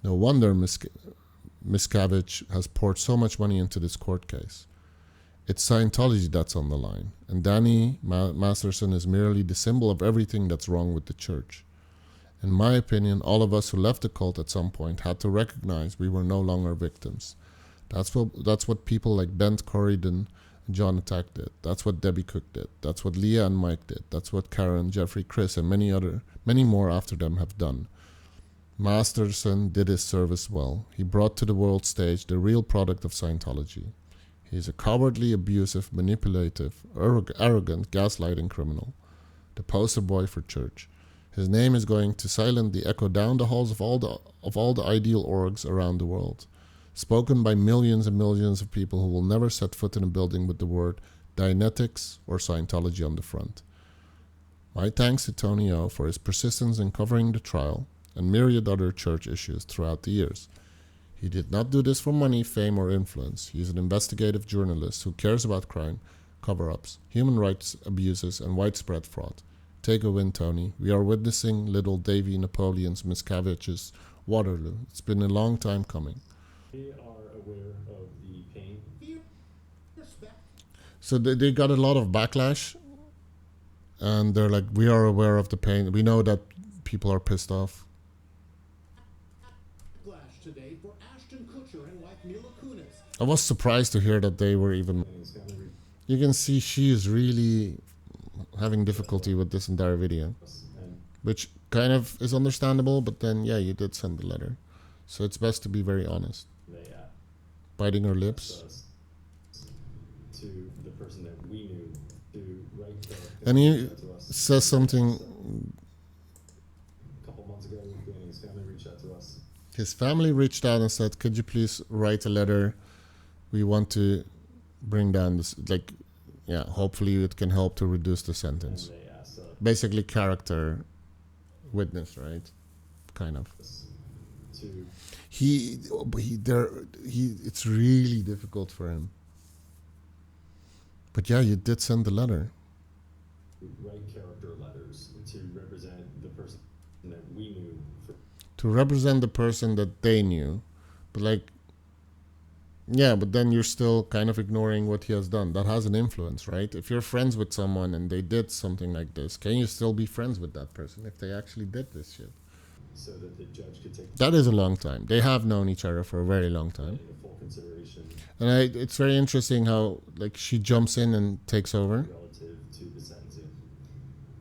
A: No wonder Miscavige has poured so much money into this court case. It's Scientology that's on the line, and Danny Masterson is merely the symbol of everything that's wrong with the church. In my opinion, all of us who left the cult at some point had to recognize we were no longer victims. That's what people like Bent Corridon and John Attack did. That's what Debbie Cook did. That's what Leah and Mike did. That's what Karen, Jeffrey, Chris, and many more after them have done. Masterson did his service well. He brought to the world stage the real product of Scientology. He is a cowardly, abusive, manipulative, arrogant, gaslighting criminal. The poster boy for church. His name is going to silently echo down the halls of all the ideal orgs around the world, spoken by millions and millions of people who will never set foot in a building with the word Dianetics or Scientology on the front. My thanks to Tony O for his persistence in covering the trial and myriad other church issues throughout the years. He did not do this for money, fame, or influence. He is an investigative journalist who cares about crime, cover-ups, human rights abuses, and widespread fraud. Take a win, Tony. We are witnessing little Davy Napoleon's Miscavige's Waterloo. It's been a long time coming.
B: They are aware of the pain.
A: So they got a lot of backlash, and they're like, we are aware of the pain. We know that people are pissed off.
C: Today for Ashton Kutcher and wife Mila Kunis.
A: I was surprised to hear that they were even... You can see she is really having difficulty with this entire video, which kind of is understandable, but then, yeah, you did send the letter. So it's best to be very honest. Biting her lips.
B: To the person that we knew to write
A: and he says something...
B: A couple months ago, his family reached out to us.
A: His family reached out and said, could you please write a letter? We want to bring down this, like, yeah, hopefully it can help to reduce the sentence.
B: And they asked,
A: basically character witness, right? Kind of. It's really difficult for him. But yeah, you did send the letter.
B: Write character letters to represent the person that we knew.
A: To represent the person that they knew. But like, yeah, but then you're still kind of ignoring what he has done. That has an influence, right? If you're friends with someone and they did something like this, can you still be friends with that person if they actually did this shit?
B: So that the judge could take...
A: That is a long time. They have known each other for a very long time.
B: ...into full consideration.
A: And it's very interesting how, like, she jumps in and takes over.
B: ...relative to the sentencing.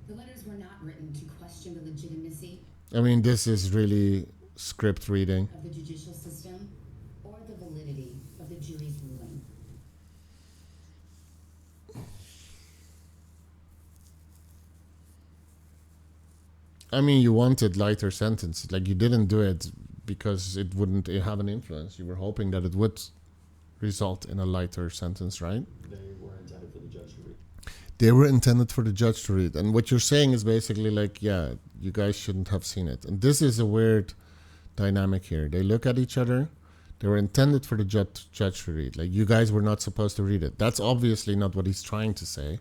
D: The letters were not written to question the legitimacy...
A: I mean, this is really script reading.
D: ...of the judicial system or the validity of the jury's ruling.
A: I mean, you wanted lighter sentence. Like, you didn't do it because it wouldn't have an influence. You were hoping that it would result in a lighter sentence, right?
B: They were intended for the judge to read.
A: They were intended for the judge to read. And what you're saying is basically like, yeah, you guys shouldn't have seen it. And this is a weird dynamic here. They look at each other. They were intended for the judge to read. Like, you guys were not supposed to read it. That's obviously not what he's trying to say.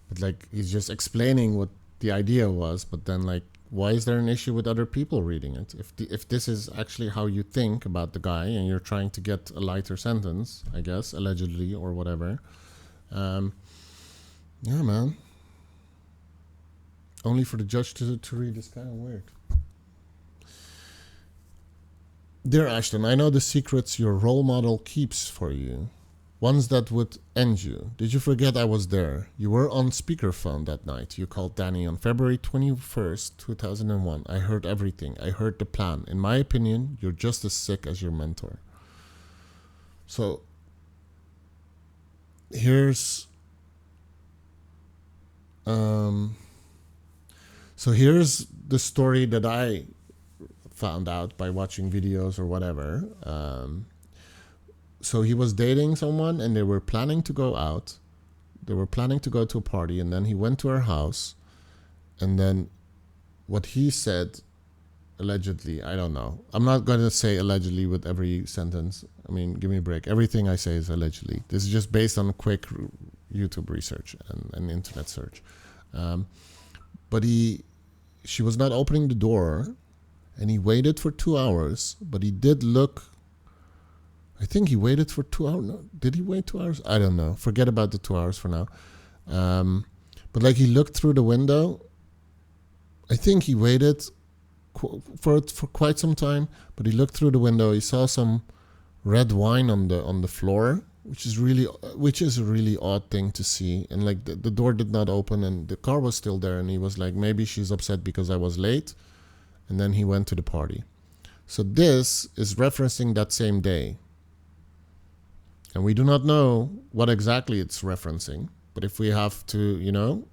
A: But, like, he's just explaining what the idea was. But then, like, why is there an issue with other people reading it? If this is actually how you think about the guy and you're trying to get a lighter sentence, I guess, allegedly or whatever. Yeah, man. Only for the judge to read is kind of weird. Dear Ashton, I know the secrets your role model keeps for you. Ones that would end you. Did you forget I was there? You were on speakerphone that night. You called Danny on February 21st, 2001. I heard everything. I heard the plan. In my opinion, you're just as sick as your mentor. So, here's the story that I found out by watching videos or whatever. So he was dating someone and they were planning to go out. They were planning to go to a party, and then he went to her house. And then what he said allegedly, I don't know. I'm not going to say allegedly with every sentence. I mean, give me a break. Everything I say is allegedly. This is just based on quick YouTube research and internet search. But she was not opening the door, and he waited for 2 hours, but he did look. I think he waited for 2 hours. No, did he wait 2 hours? I don't know. Forget about the 2 hours for now. But like he looked through the window. I think he waited for quite some time, but he looked through the window. He saw some red wine on the floor, which is a really odd thing to see. And like the door did not open, and the car was still there. And he was like, maybe she's upset because I was late. And then he went to the party. So this is referencing that same day. And we do not know what exactly it's referencing. But if we have to,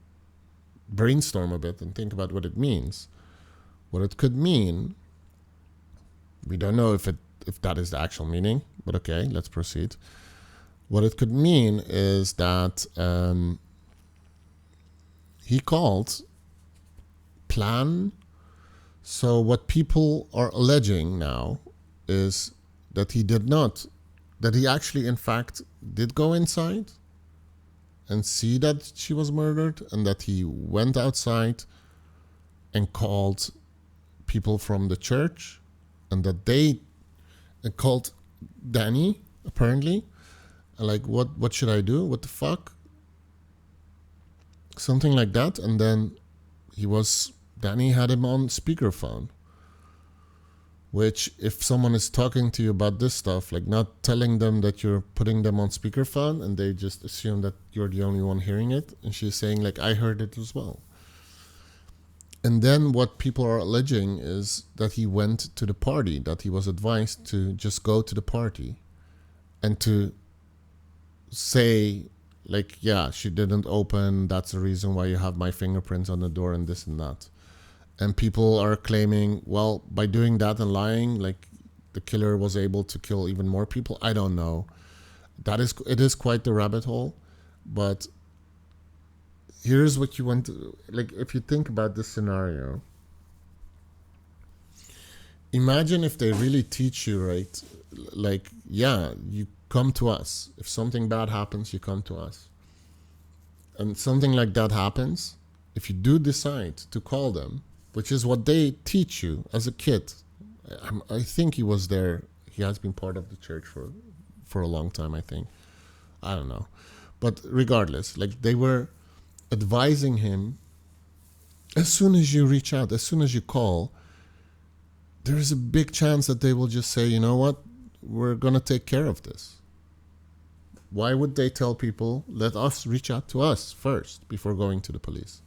A: brainstorm a bit and think about what it means, what it could mean, we don't know if that is the actual meaning, but okay, let's proceed. What it could mean is that he called plan. So what people are alleging now is that he actually in fact did go inside and see that she was murdered, and that he went outside and called people from the church, and that they called Danny, apparently, like, what should I do? What the fuck? Something like that. And then Danny had him on speakerphone, which if someone is talking to you about this stuff, like not telling them that you're putting them on speakerphone, and they just assume that you're the only one hearing it, and she's saying like, I heard it as well. And then what people are alleging is that he went to the party, that he was advised to just go to the party and to say like, yeah, she didn't open, that's the reason why you have my fingerprints on the door and this and that. And people are claiming, well, by doing that and lying, like the killer was able to kill even more people. I don't know. It is quite the rabbit hole. But here's what you want to, like, if you think about this scenario, imagine if they really teach you, right? Like, yeah, you come to us. If something bad happens, you come to us. And something like that happens, if you do decide to call them, which is what they teach you as a kid. I think he was there. He has been part of the church for a long time, I think. I don't know. But regardless, like they were advising him, as soon as you reach out, as soon as you call, there is a big chance that they will just say, you know what, we're going to take care of this. Why would they tell people, let us reach out to us first before going to the police?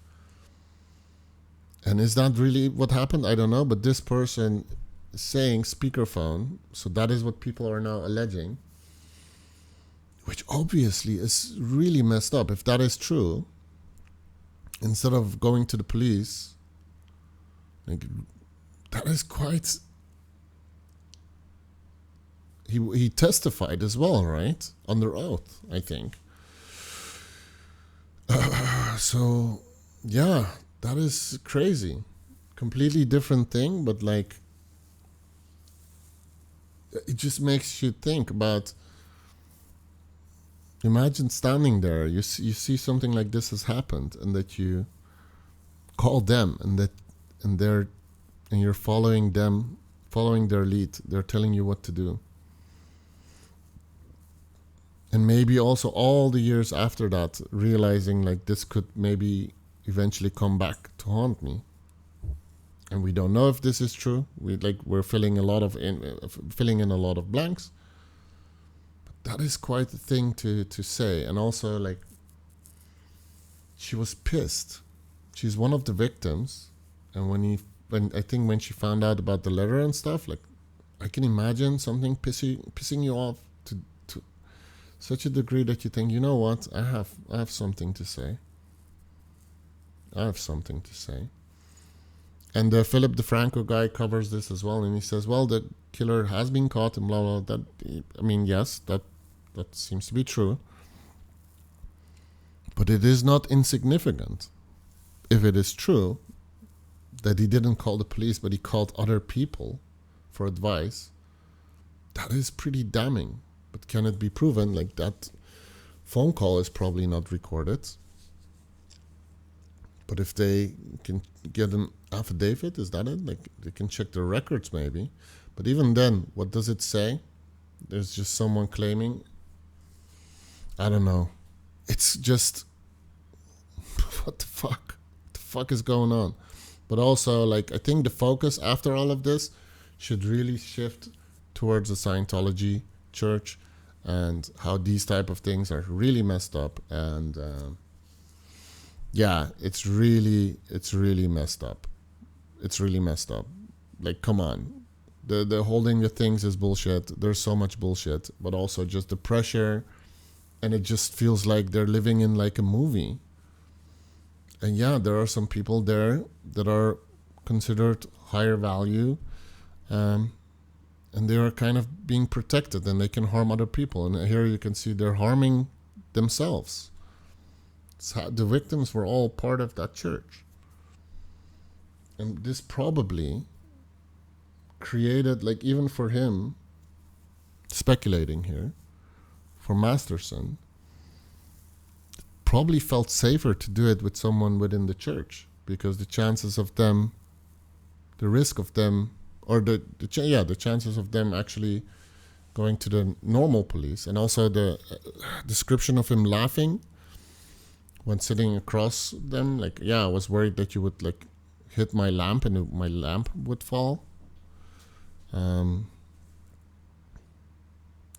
A: And is that really what happened? I don't know. But this person is saying speakerphone. So that is what people are now alleging. Which obviously is really messed up. If that is true, instead of going to the police, like, that is quite... He testified as well, right? Under oath, I think. So, yeah. That is crazy. Completely different thing, but like, it just makes you think about, imagine standing there, you see something like this has happened, and that you call them, and you're following them, following their lead. They're telling you what to do. And maybe also all the years after that, realizing like this could maybe eventually come back to haunt me. And we don't know if this is true. We're filling in a lot of blanks. But that is quite a thing to say. And also, like, she was pissed. She's one of the victims. And when she found out about the letter and stuff, like, I can imagine something pissing you off to such a degree that you think, you know what, I have something to say. I have something to say. And Philip DeFranco guy covers this as well, and he says, well, the killer has been caught and blah, blah, yes, that seems to be true. But it is not insignificant. If it is true, that he didn't call the police, but he called other people for advice, that is pretty damning. But can it be proven? Like, that phone call is probably not recorded. But if they can get an affidavit, is that it? Like, they can check their records maybe. But even then, what does it say? There's just someone claiming. I don't know. It's just, what the fuck? What the fuck is going on? But also, like, I think the focus after all of this should really shift towards the Scientology church and how these type of things are really messed up. And yeah, it's really messed up. It's really messed up. Like, come on. The holding the things is bullshit. There's so much bullshit. But also just the pressure. And it just feels like they're living in like a movie. And yeah, there are some people there that are considered higher value. And they are kind of being protected and they can harm other people. And here you can see they're harming themselves. So the victims were all part of that church. And this probably created, like, even for him, speculating here, for Masterson, probably felt safer to do it with someone within the church, because the chances of them, the risk of them, or the chances of them actually going to the normal police, and also the description of him laughing when sitting across them, like, yeah, I was worried that you would like hit my lamp and my lamp would fall.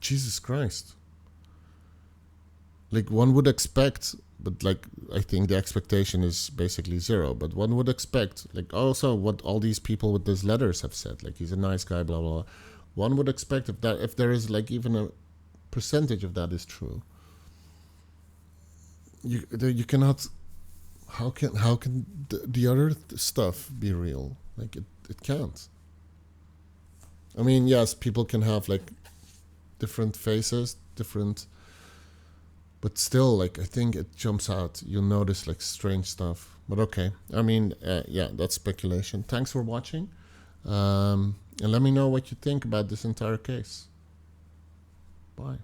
A: Jesus Christ. Like, one would expect, but like, I think the expectation is basically zero, but one would expect, like, also what all these people with these letters have said, like, he's a nice guy, blah, blah, blah. One would expect if there is like even a percentage of that is true, you cannot, how can the other stuff be real? Like, it can't. I mean, yes, people can have like different faces, but still, like, I think it jumps out. You'll notice like strange stuff. But okay, I mean, yeah, that's speculation. Thanks for watching, and let me know what you think about this entire case. Bye.